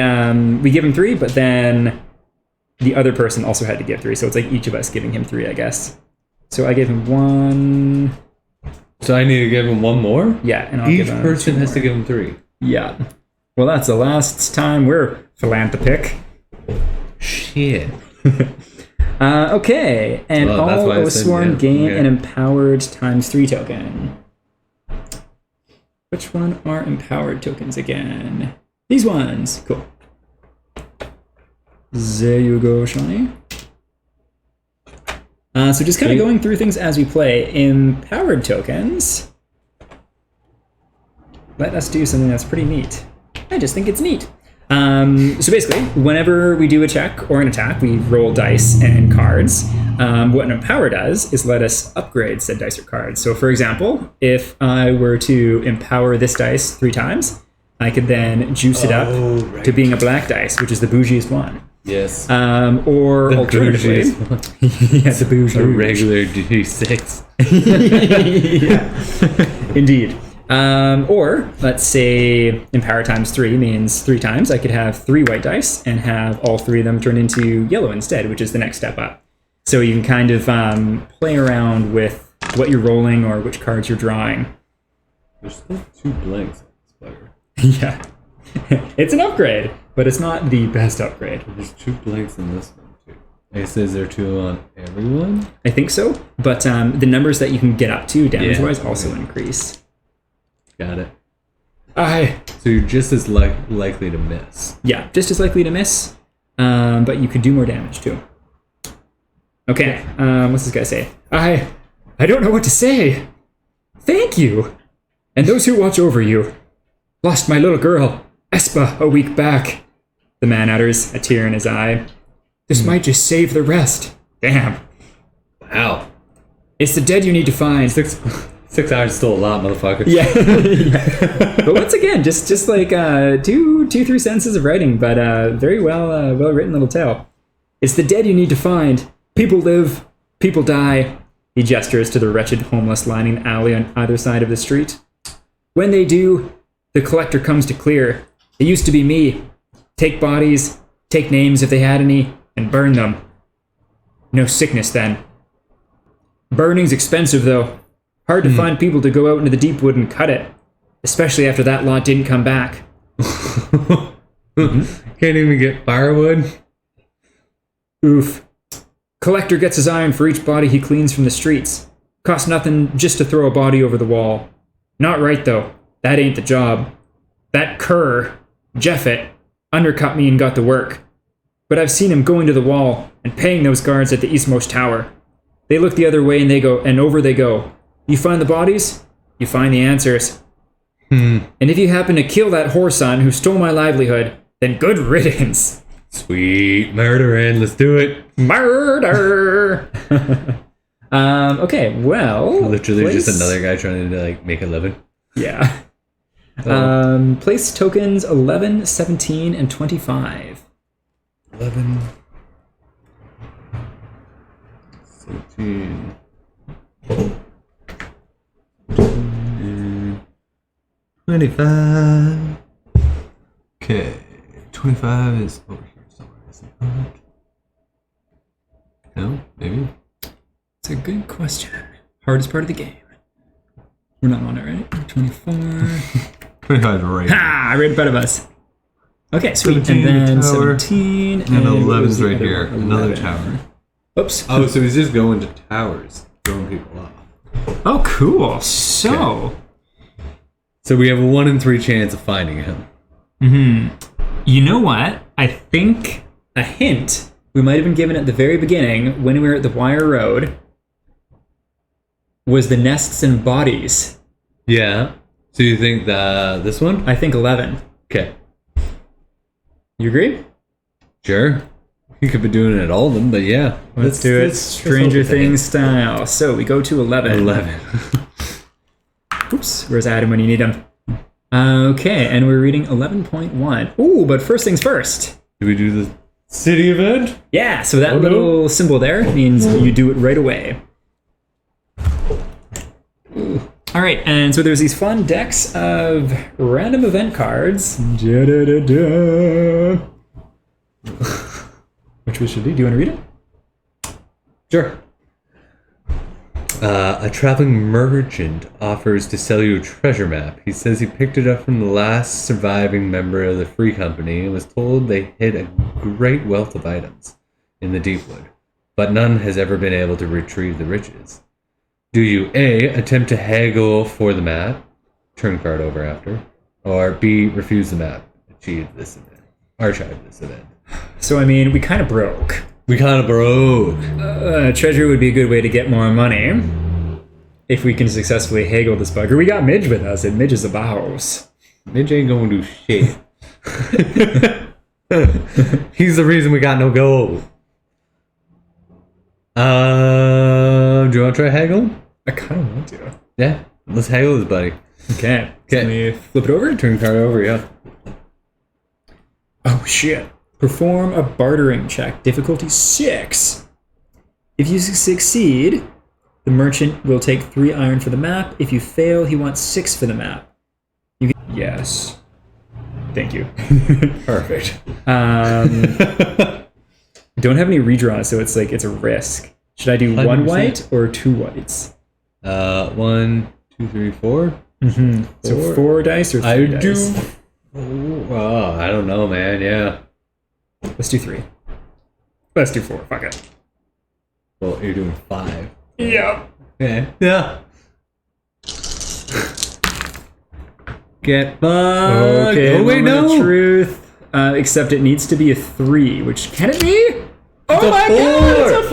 give him 3, but then the other person also had to give 3. So it's like each of us giving him 3, I guess. So I gave him 1. So I need to give him 1 more? Yeah, and I'll Each give him person 2 has more. to give him 3. Yeah. Well, that's the last time we're philanthropic. Shit. Okay, and Well, that's all why I said, Oathsworn yeah, gain okay. an empowered ×3 token. Which one are empowered tokens again? These ones. Cool. There you go, Shawnee. So just kind of going through things as we play. Empowered tokens let us do something that's pretty neat. I just think it's neat. So basically, whenever we do a check or an attack, we roll dice and cards. What an empower does is let us upgrade said dice or cards. So for example, if I were to empower this dice 3 times, I could then juice it up right. to being a black dice, which is the bougiest one. Yes. Or The alternatively, bougiest one. yeah, the bougie. A regular D6. Yeah. Indeed. Or let's say empower ×3 means 3 times. I could have 3 white dice and have all 3 of them turn into yellow instead, which is the next step up. So you can kind of play around with what you're rolling or which cards you're drawing. There's still 2 blanks on this fire. Yeah. It's an upgrade, but it's not the best upgrade. There's 2 blanks in this one, too. I guess is there 2 on everyone? I think so, but the numbers that you can get up to damage-wise also okay. increase. Got it. Aye. So you're just as likely to miss. Yeah, just as likely to miss, but you could do more damage too. Okay, what's this guy say? I don't know what to say. Thank you, and those who watch over you. Lost my little girl, Espa, a week back. The man utters, a tear in his eye. This might just save the rest. Damn. Wow. It's the dead you need to find. 6 hours is still a lot, motherfucker. Yeah. Yeah. But once again, just like 2-3 sentences of writing, but very well written little tale. It's the dead you need to find. People live, people die. He gestures to the wretched homeless lining the alley on either side of the street. When they do, the collector comes to clear. It used to be me. Take bodies, take names if they had any, and burn them. No sickness then. Burning's expensive though. Hard to find people to go out into the Deepwood and cut it, especially after that lot didn't come back. Can't even get firewood? Oof. Collector gets his iron for each body he cleans from the streets. Costs nothing just to throw a body over the wall. Not right though. That ain't the job. That cur, Jeffet, undercut me and got the work. But I've seen him going to the wall and paying those guards at the eastmost tower. They look the other way and they go, and over they go. You find the bodies, you find the answers. And if you happen to kill that whoreson who stole my livelihood, then good riddance. Sweet murdering, let's do it. Murder! Okay, well... Literally just another guy trying to like make a living. Yeah. Place tokens 11, 17, and 25. 11, 17, 25. Okay, 25 is over here somewhere, is it not? No, maybe. It's a good question. Hardest part of the game. We're not on it, right? 24. 25 right. Ha! Right in front of us. Okay, sweet. 17, And then tower. 17. And 11's right the here. other one? Another 11. tower. Oops. Oh, so he's just going to towers, throwing people off. Oh, cool. So. So we have a 1 in 3 chance of finding him. You know what? I think a hint we might have been given at the very beginning when we were at the Wire Road was the nests and bodies. Yeah. So you think that this one? I think 11. Okay. You agree? Sure. He could be doing it at all of them, but yeah. Let's do it Stranger Things style. So we go to 11. 11. Oops. Where's Adam when you need him? Okay, and we're reading 11.1. Ooh, but first things first. Do we do the city event? Yeah, so that little symbol there means you do it right away. All right, and so there's these fun decks of random event cards. Da-da-da-da. Which we should do. Do you want to read it? Sure. A traveling merchant offers to sell you a treasure map. He says he picked it up from the last surviving member of the Free Company and was told they hid a great wealth of items in the Deepwood, but none has ever been able to retrieve the riches. Do you A, attempt to haggle for the map, turn card over after, or B, refuse the map, archive this event? So, I mean, we kind of broke. We kind of broke. Treasure would be a good way to get more money if we can successfully haggle this bugger. We got Midge with us, and Midge is a boss. Midge ain't gonna do shit. He's the reason we got no gold. Do you want to try haggle? I kind of want to. Yeah, let's haggle this buddy. Okay. Okay. Let me flip it over. Turn card over, yeah. Oh, shit. Perform a bartering check. Difficulty 6. If you succeed, the merchant will take 3 iron for the map. If you fail, he wants 6 for the map. You get... Yes. Thank you. Perfect. Don't have any redraws, so it's like it's a risk. Should I do 100%. 1 white or 2 whites? 1, 2, 3, 4. Mm-hmm. So 4 dice or 3 I dice? do. Oh, I don't know, man. Yeah. Let's do 3. Let's do 4. Fuck it. Well, you're doing 5. Yep. Okay. Yeah. Get bugged. Okay. Oh wait, moment of no. truth. Except it needs to be a 3, which can it be? Oh my god, it's a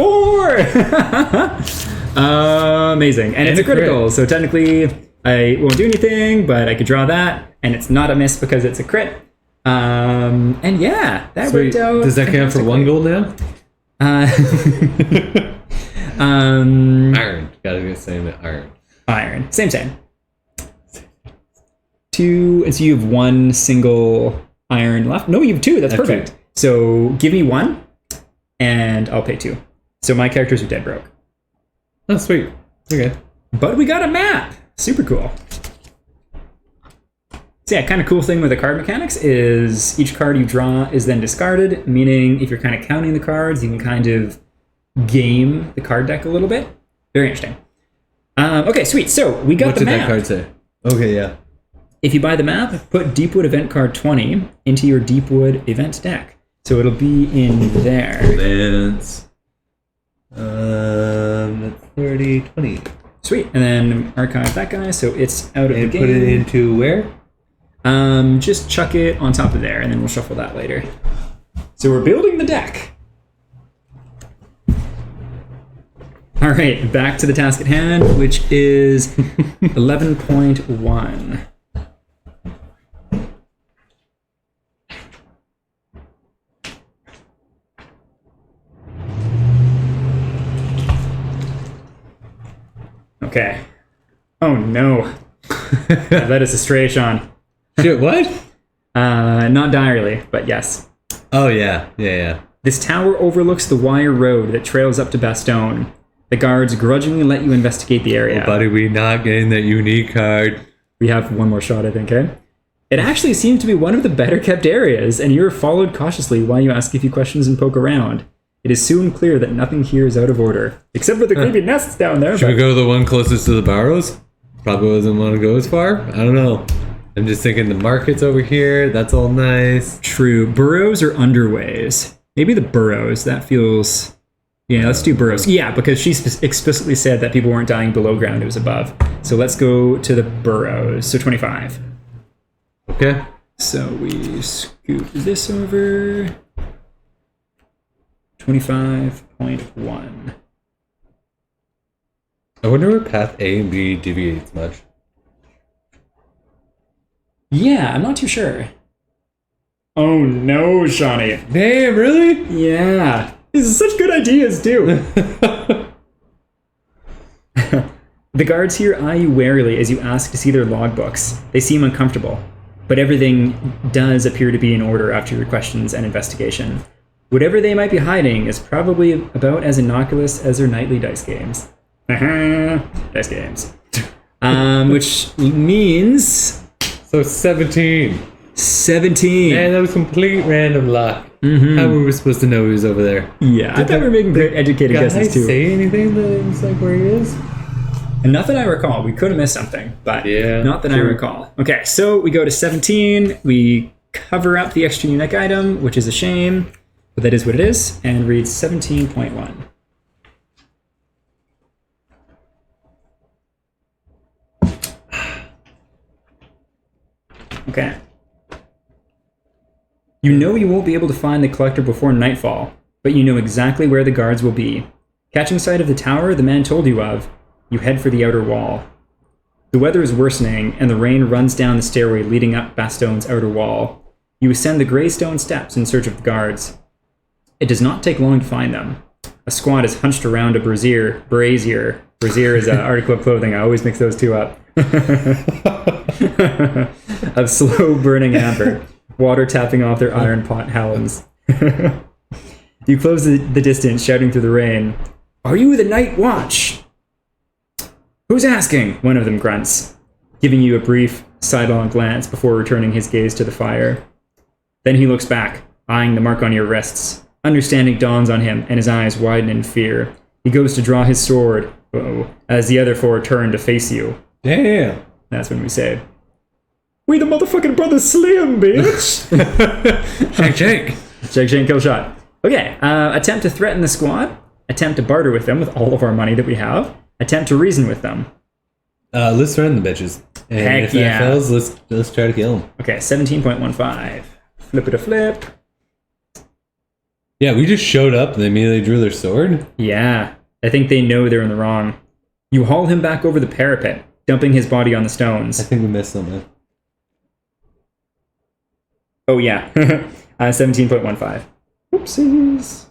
4! Amazing. And it's a critical, so technically I won't do anything, but I could draw that, and it's not a miss because it's a crit. And yeah, that worked out. Does that count for 1 gold now? Iron. Gotta be the same with iron. Iron. Same. 2, and so you have 1 single iron left. No, you have 2. That's perfect. 2. So give me 1, and I'll pay 2. So my characters are dead broke. Oh, sweet. Okay. But we got a map. Super cool. So yeah, kind of cool thing with the card mechanics is each card you draw is then discarded, meaning if you're kind of counting the cards, you can kind of game the card deck a little bit. Very interesting. Okay, sweet. So we got the map. What did that card say? Okay, yeah. If you buy the map, put Deepwood event card 20 into your Deepwood event deck. So it'll be in there. Events. 30, 20. Sweet. And then archive that guy, so it's out of the game. And put it into where? Just chuck it on top of there, and then we'll shuffle that later. So we're building the deck. All right, back to the task at hand, which is 11.1. Okay. Oh no. I led us astray, Sean. Shit, what? Not direly, but yes. Oh, yeah. Yeah. This tower overlooks the wire road that trails up to Bastone. The guards grudgingly let you investigate the area. Oh, buddy, we not getting that unique card. We have one more shot, I think, eh? It actually seems to be one of the better kept areas, and you're followed cautiously while you ask a few questions and poke around. It is soon clear that nothing here is out of order, except for the creepy nests down there. Should we go to the one closest to the barrows? Probably doesn't want to go as far. I don't know. I'm just thinking the market's over here. That's all nice. True. Burrows or underways? Maybe the burrows. That feels... Yeah, let's do burrows. Yeah, because she explicitly said that people weren't dying below ground, it was above. So let's go to the burrows. So 25. Okay. So we scoot this over. 25.1. I wonder where path A and B deviates much. Yeah, I'm not too sure. Oh no, Shawnee. Damn, really? Yeah. These are such good ideas, too. The guards here eye you warily as you ask to see their logbooks. They seem uncomfortable, but everything does appear to be in order after your questions and investigation. Whatever they might be hiding is probably about as innocuous as their nightly dice games. Dice games. Which means... So 17. 17. Man, that was complete random luck. Mm-hmm. How were we supposed to know he was over there? Yeah, I thought we were making great educated guesses too. Did I say anything that it was like where he is? And not that I recall. We could have missed something, but yeah, not that I recall. Okay, so we go to 17. We cover up the extra unique item, which is a shame, but that is what it is, and read 17.1. Okay. You know you won't be able to find the collector before nightfall, but you know exactly where the guards will be. Catching sight of the tower the man told you of, you head for the outer wall. The weather is worsening, and the rain runs down the stairway leading up Bastone's outer wall. You ascend the grey stone steps in search of the guards. It does not take long to find them. A squad is hunched around a brazier. Brazier is an article of clothing. I always mix those two up. Of slow-burning amber, water tapping off their iron pot helms. You close the distance, shouting through the rain, "Are you the night watch?" "Who's asking?" one of them grunts, giving you a brief, sidelong glance before returning his gaze to the fire. Then he looks back, eyeing the mark on your wrists. Understanding dawns on him, and his eyes widen in fear. He goes to draw his sword, as the other four turn to face you. Damn. That's when we say, "We the motherfucking brothers Slim, bitch!" Shake. Shake, kill shot. Okay, attempt to threaten the squad. Attempt to barter with them with all of our money that we have. Attempt to reason with them. Let's threaten the bitches. And Heck if yeah. that fails, let's try to kill them. Okay, 17.15. Flip it a flip. Yeah, we just showed up and they immediately drew their sword. Yeah, I think they know they're in the wrong. You haul him back over the parapet, dumping his body on the stones. I think we missed something. Oh yeah, 17.15. Oopsies.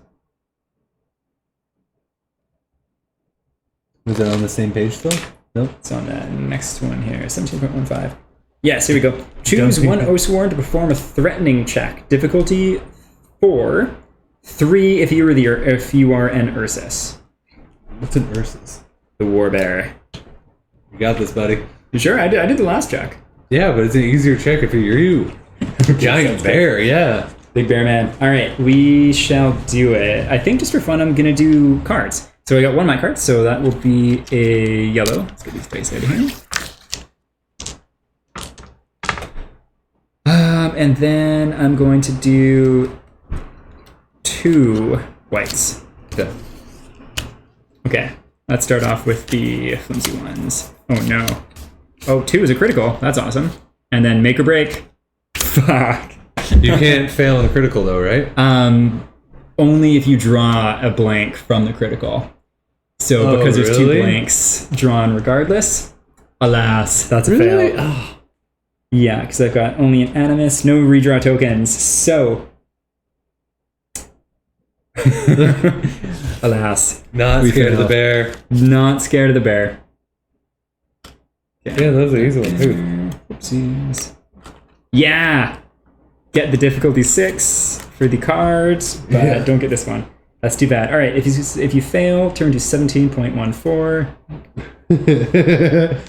Was it on the same page still? Nope. It's on the next one here, 17.15. Yes, here we go. Choose one Oathsworn to perform a threatening check. Difficulty 4. 3 if you are an Ursus. What's an Ursus? The Warbearer. You got this, buddy. You sure? I did the last check. Yeah, but it's an easier check if you're you. Giant bear, yeah. Big bear man. All right, we shall do it. I think just for fun, I'm going to do cards. So I got one of my cards, so that will be a yellow. Let's get these dice out of here. And then I'm going to do 2 whites. Okay. Okay, let's start off with the flimsy ones. Oh no. Oh, 2 is a critical. That's awesome. And then make or break. Fuck. You can't fail in a critical though, right? Only if you draw a blank from the critical. So because there's 2 blanks drawn regardless, alas, that's a fail. Oh. Yeah, because I've got only an animus, no redraw tokens. So, alas, Not scared of the bear. Not scared of the bear. Yeah, that was an easy one too. Oopsies. Yeah! Get the difficulty 6 for the cards, but don't get this one. That's too bad. All right, if you fail, turn to 17.14.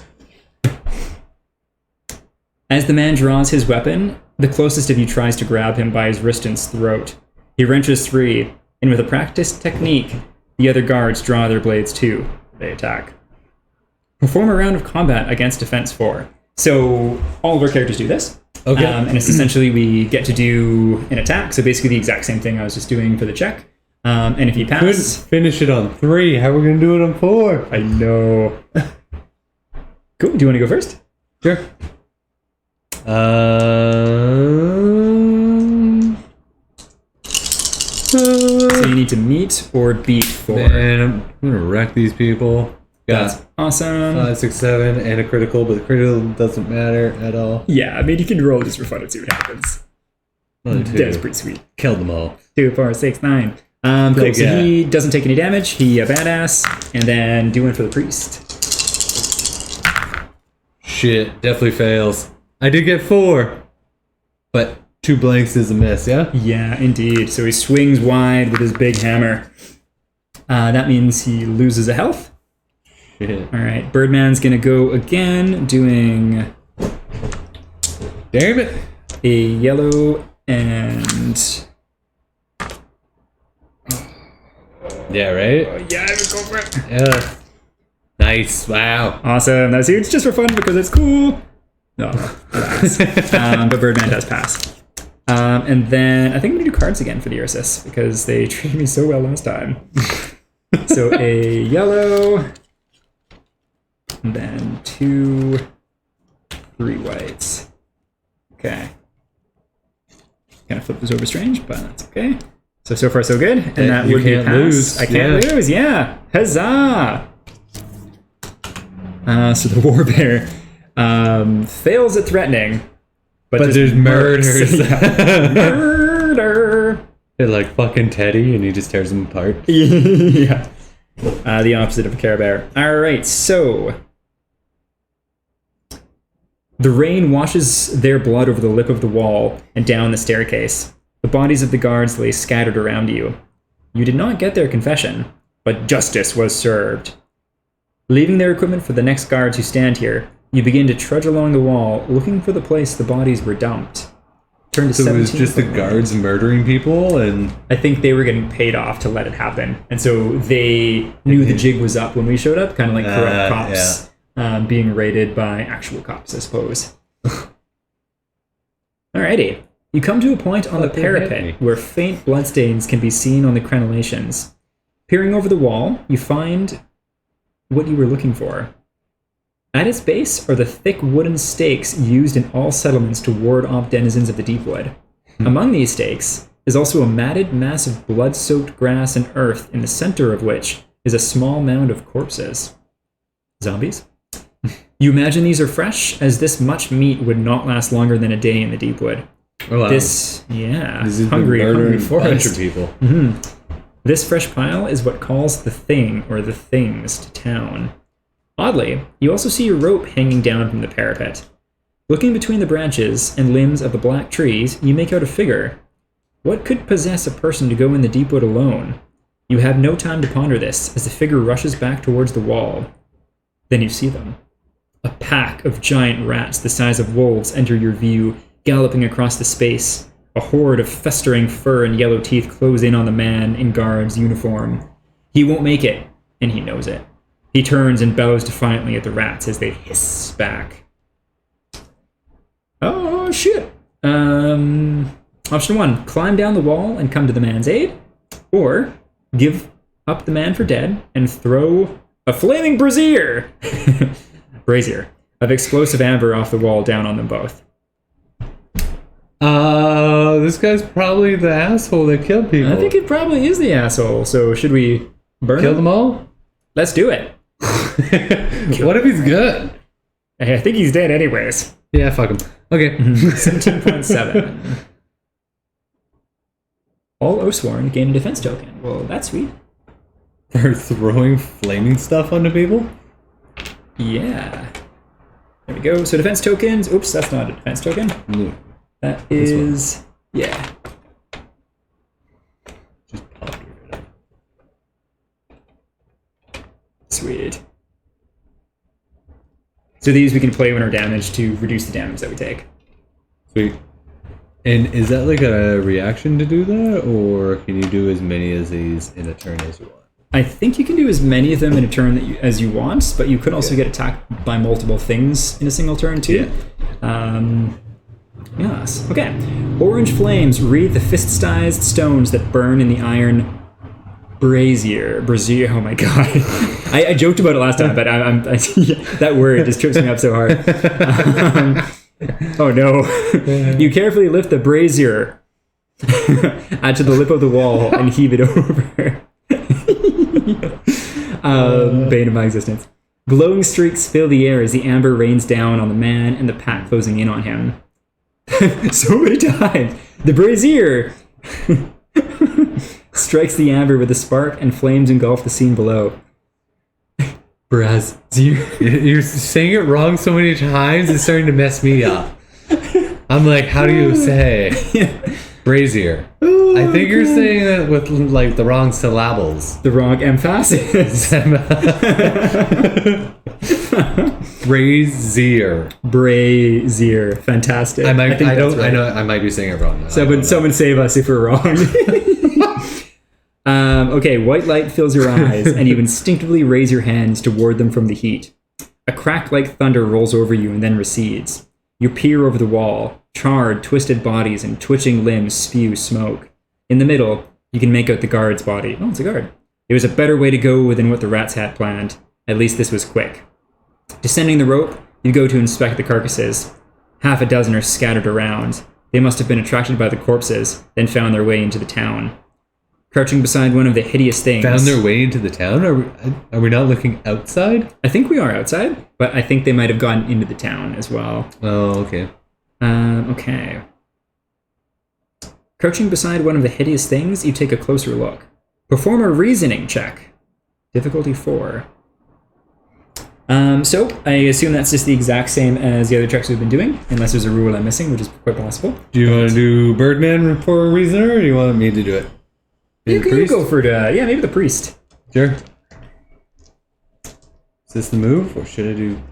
As the man draws his weapon, the closest of you tries to grab him by his wrist and throat. He wrenches free, and with a practiced technique, the other guards draw their blades too. They attack. Perform a round of combat against Defense 4. So all of our characters do this. Okay. And it's essentially we get to do an attack. So basically the exact same thing I was just doing for the check. And if you pass... Couldn't finish it on 3. How are we going to do it on 4? I know. Cool. Do you want to go first? Sure. So you need to meet or beat 4. Man, I'm going to wreck these people. That's awesome. 5, 6, 7, and a critical, but the critical doesn't matter at all. Yeah, I mean, you can roll just for fun and see what happens. That's pretty sweet. Killed them all. 2, 4, 6, 9. Cool. So he doesn't take any damage. He a badass. And then do one for the priest. Shit, definitely fails. I did get 4, but 2 blanks is a miss, yeah? Yeah, indeed. So he swings wide with his big hammer. That means he loses a health. Shit. All right, Birdman's gonna go again, doing... Damn it! A yellow and... Yeah, right? Yeah, I would go for it. Yeah. Nice, wow. Awesome. That's huge just for fun because it's cool. No, relax. But Birdman does pass. And then I think I'm going to do cards again for the Ursus because they treated me so well last time. So a yellow, and then 2, 3 whites. Okay. Kind of flip this over strange, but that's okay. So far so good. And that would be a pass. Lose. I can't lose, yeah. Huzzah! So the Warbear fails at threatening, but there's murders. Murder! They're like fucking Teddy, and he just tears them apart. Yeah. The opposite of a Care Bear. Alright, so... The rain washes their blood over the lip of the wall and down the staircase. The bodies of the guards lay scattered around you. You did not get their confession, but justice was served. Leaving their equipment for the next guards who stand here, you begin to trudge along the wall, looking for the place the bodies were dumped. Turn to So it was 17 just the for guards murdering people, and... I think they were getting paid off to let it happen. And so they knew the jig was up when we showed up, kind of like corrupt cops being raided by actual cops, I suppose. Alrighty. You come to a point on the parapet where faint bloodstains can be seen on the crenellations. Peering over the wall, you find what you were looking for. At its base are the thick wooden stakes used in all settlements to ward off denizens of the Deepwood. Among these stakes is also a matted mass of blood-soaked grass and earth, in the center of which is a small mound of corpses. Zombies? You imagine these are fresh, as this much meat would not last longer than a day in the Deepwood. Oh, wow. This is hungry forest. bunch of people. Mm-hmm. This fresh pile is what calls the thing or the things to town. Oddly, you also see a rope hanging down from the parapet. Looking between the branches and limbs of the black trees, you make out a figure. What could possess a person to go in the Deepwood alone? You have no time to ponder this, as the figure rushes back towards the wall. Then you see them. A pack of giant rats the size of wolves enter your view, galloping across the space. A horde of festering fur and yellow teeth close in on the man in guard's uniform. He won't make it, and he knows it. He turns and bellows defiantly at the rats as they hiss back. Oh, shit. Option 1, climb down the wall and come to the man's aid. Or, give up the man for dead and throw a flaming brazier of explosive amber off the wall down on them both. This guy's probably the asshole that killed people. I think it probably is the asshole, so should we burn Kill him? them all? Let's do it. What if he's good? I think he's dead anyways. Yeah, fuck him. Okay. 17.7. All Oathsworn gain a defense token. Well, that's sweet. For throwing flaming stuff onto people? Yeah. There we go. So defense tokens. Oops, that's not a defense token. No. That is... Yeah. Just popped it. Sweet. So these we can play when our damage to reduce the damage that we take. Sweet. And is that like a reaction to do that, or can you do as many as these in a turn as you want? I think you can do as many of them in a turn as you want, but you could also get attacked by multiple things in a single turn too. Yes. Okay. Orange flames wreathe the fist-sized stones that burn in the iron brazier. Oh my god! I joked about it last time, but I'm that word just trips me up so hard. Oh no! You carefully lift the brazier to the lip of the wall and heave it over. Bane of my existence. Glowing streaks fill the air as the amber rains down on the man and the pack closing in on him. So many times. The brazier strikes the amber with a spark and flames engulf the scene below. Brazier. You're saying it wrong so many times, it's starting to mess me up. I'm like, how do you say brazier? Oh, I think you're saying that with like the wrong syllables. The wrong emphasis. Brazier. Brazier. Fantastic. I think that's right. I know I might be saying it wrong now. Someone save us if we're wrong. Okay, white light fills your eyes, and you instinctively raise your hands to ward them from the heat. A crack like thunder rolls over you and then recedes. You peer over the wall. Charred, twisted bodies and twitching limbs spew smoke. In the middle, you can make out the guard's body. Oh, it's a guard. It was a better way to go than what the rats had planned. At least this was quick. Descending the rope, you go to inspect the carcasses. Half a dozen are scattered around. They must have been attracted by the corpses, then found their way into the town. Crouching beside one of the hideous things... Found their way into the town? Are we not looking outside? I think we are outside, but I think they might have gone into the town as well. Oh, okay. Okay. Crouching beside one of the hideous things, you take a closer look. Perform a reasoning check. Difficulty 4. So, I assume that's just the exact same as the other checks we've been doing, unless there's a rule I'm missing, which is quite possible. Do you want to do Birdman for a reasoner, or do you want me to do it? You can go for maybe the priest. Sure. Is this the move, or should I do...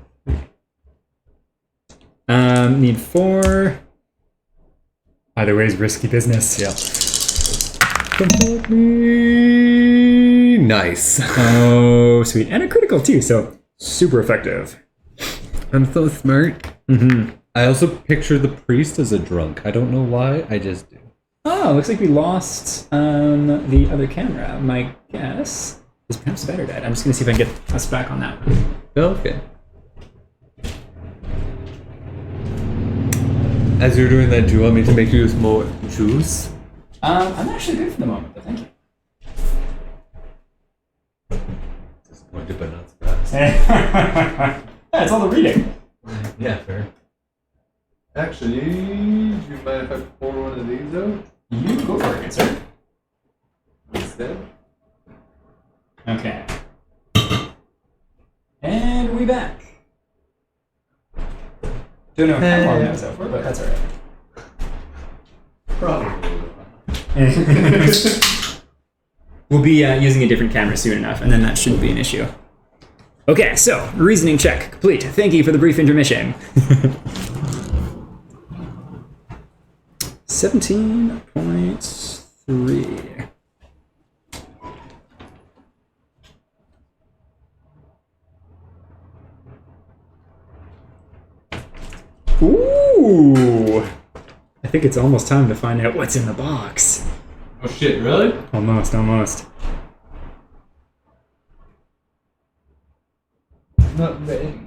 Need 4. Either way is risky business. Yeah. Completely nice. Oh, sweet. And a critical too, so super effective. I'm so smart. Mm-hmm. I also picture the priest as a drunk. I don't know why, I just do. Oh, looks like we lost the other camera. My guess is perhaps better dead. I'm just going to see if I can get us back on that one. Okay. As you're doing that, do you want me to make you use more juice? I'm actually good for the moment, but thank you. Disappointed but not surprised. Yeah, it's all the reading. Yeah, fair. Actually, do you mind if I pour one of these out? You go for it, good sir. Instead? Okay. And we back. Don't know how long that was out for, but that's alright. Probably. We'll be using a different camera soon enough, and then that shouldn't be an issue. Okay, so, reasoning check complete. Thank you for the brief intermission. 17.3. Ooh! I think it's almost time to find out what's in the box. Oh shit, really? Almost. Not ready.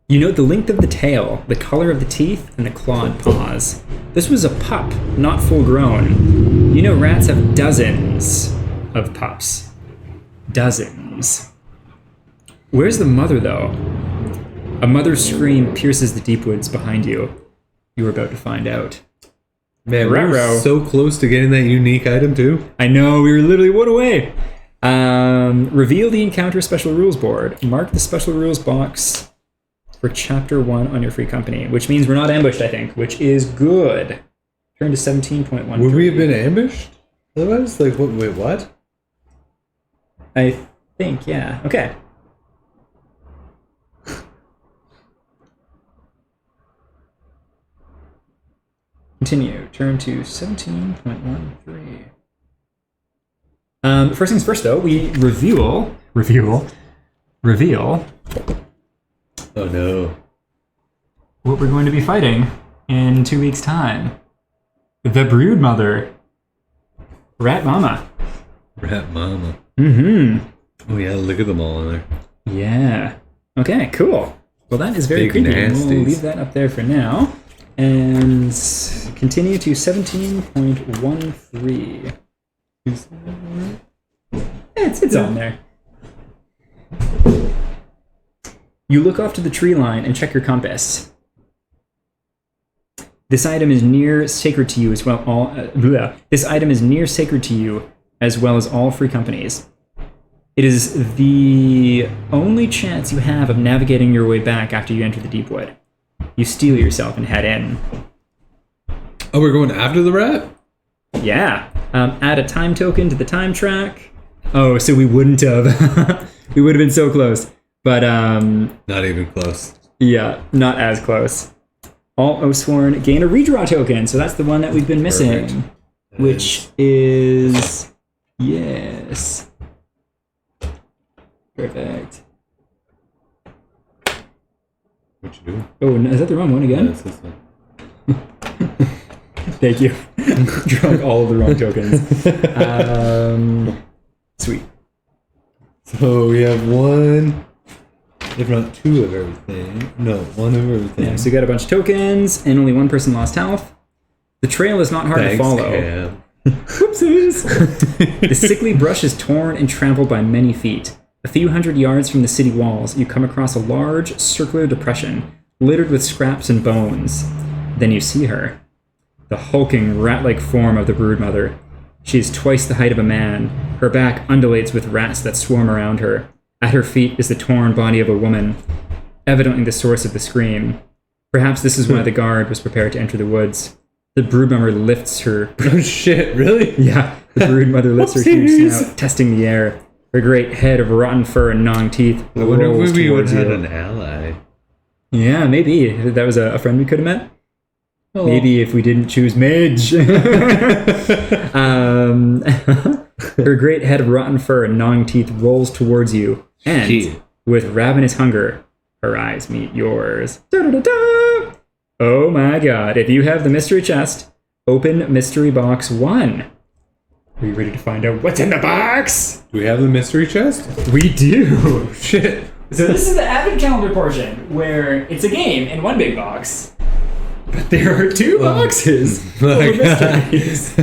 You note the length of the tail, the color of the teeth, and the clawed paws. This was a pup, not full grown. You know rats have dozens of pups. Dozens. Where's the mother, though? A mother's scream pierces the deep woods behind you. You are about to find out. Man, we were so close to getting that unique item, too. I know, we were literally one away. Reveal the encounter special rules board. Mark the special rules box for chapter 1 on your free company, which means we're not ambushed, I think, which is good. Turn to 17.1. Would we have been ambushed? Otherwise, like, wait, what? I think, yeah. Okay. Continue. Turn to 17.13. First things first, though, we reveal. Oh no. What we're going to be fighting in 2 weeks' time. The Brood Mother. Rat Mama. Rat Mama. Mm-hmm. Oh yeah, look at them all in there. Yeah. Okay, cool. Well, that is very Big creepy. nasties. We'll leave that up there for now. And continue to 17.13. It's on there. You look off to the tree line and check your compass. This item is near sacred to you as well. This item is near sacred to you as well as all free companies. It is the only chance you have of navigating your way back after you enter the Deepwood. You steel yourself and head in. Oh, we're going after the rat? Yeah. Add a time token to the time track. Oh, so we wouldn't have. We would have been so close. But, Not even close. yeah, not as close. All Oathsworn gain a redraw token, so that's the one that we've been missing. Perfect. Which is... Yes. Perfect. What you doing? Oh, no, is that the wrong one again? That's this one. Thank you. Drawing all of the wrong tokens. Sweet. So we have one, if not two of everything. No, one of everything. Yeah, so you got a bunch of tokens, and only one person lost health. The trail is not hard to follow. Cam. Whoopsies! The sickly brush is torn and trampled by many feet. A few hundred yards from the city walls, you come across a large, circular depression, littered with scraps and bones. Then you see her. The hulking, rat-like form of the Broodmother. She is twice the height of a man. Her back undulates with rats that swarm around her. At her feet is the torn body of a woman, evidently the source of the scream. Perhaps this is why the guard was prepared to enter the woods. The Broodmother lifts her... Oh shit, really? Yeah, the Broodmother lifts her huge Whoopsies. snout, testing the air. Her great head of rotten fur and gnawing teeth I wonder rolls if we would towards have you. had an ally. Yeah, maybe. That was a friend we could have met. Oh. Maybe if we didn't choose Midge. Her great head of rotten fur and gnawing teeth rolls towards you. And Shit. with ravenous hunger, her eyes meet yours. Da-da-da-da! Oh my god. If you have the mystery chest, open mystery box 1. Are you ready to find out what's in the box? Do we have the mystery chest? We do. Shit. So this is the advent calendar portion, where it's a game in one big box, but there are two boxes full of mysteries.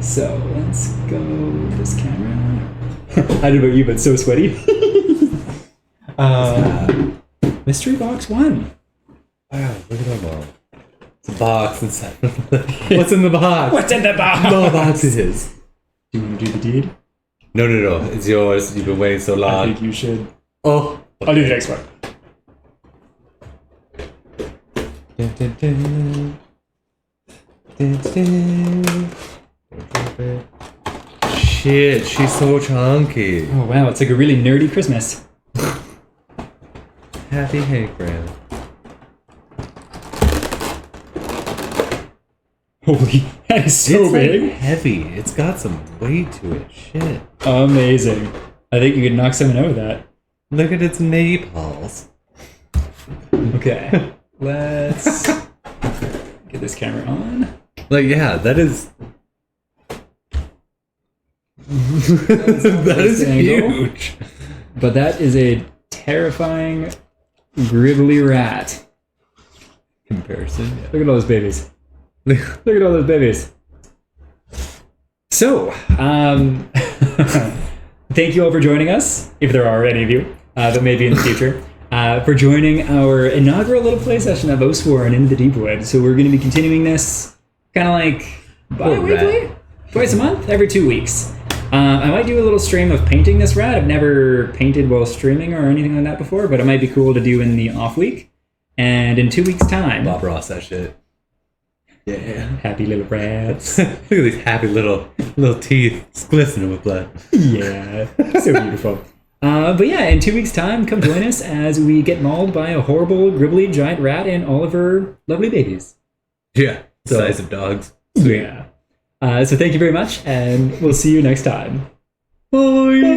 So let's go with this camera. I don't know about you, but so sweaty. Mystery box 1. Wow, look at them all. It's a box inside. What's in the box? What's in the box? No boxes. Do you want to do the deed? No. It's yours. You've been waiting so I long. think you should. Oh. I'll do the next one. Dun, dun, dun. Dun, dun. Shit, she's so chunky. Oh wow, it's like a really nerdy Christmas. Happy Hank-Gram. Holy, that is so It's big. like heavy. It's got some weight to it. Shit. Amazing. I think you could knock someone out with that. Look at its naples. Okay, let's get this camera on. Like, yeah, that is... that is angle. huge. But that is a terrifying, gribbly rat. Comparison, yeah. Look at all those babies. Look at all those babies. So, thank you all for joining us, if there are any of you, that may be in the future, for joining our inaugural little play session of Oathsworn in the Deepwood. So we're going to be continuing this kind of like bi-weekly? Twice a month? Every 2 weeks. I might do a little stream of painting this rat. I've never painted while streaming or anything like that before, but it might be cool to do in the off week. And in 2 weeks' time... Bob Ross, that shit. Yeah. Happy little rats. Look at these happy little teeth. It's glistening with blood. Yeah, so beautiful. But yeah, in 2 weeks' time, come join us as we get mauled by a horrible, gribbly giant rat and all of her lovely babies. Yeah. The size of dogs. Sweet. Yeah. So thank you very much, and we'll see you next time. Bye.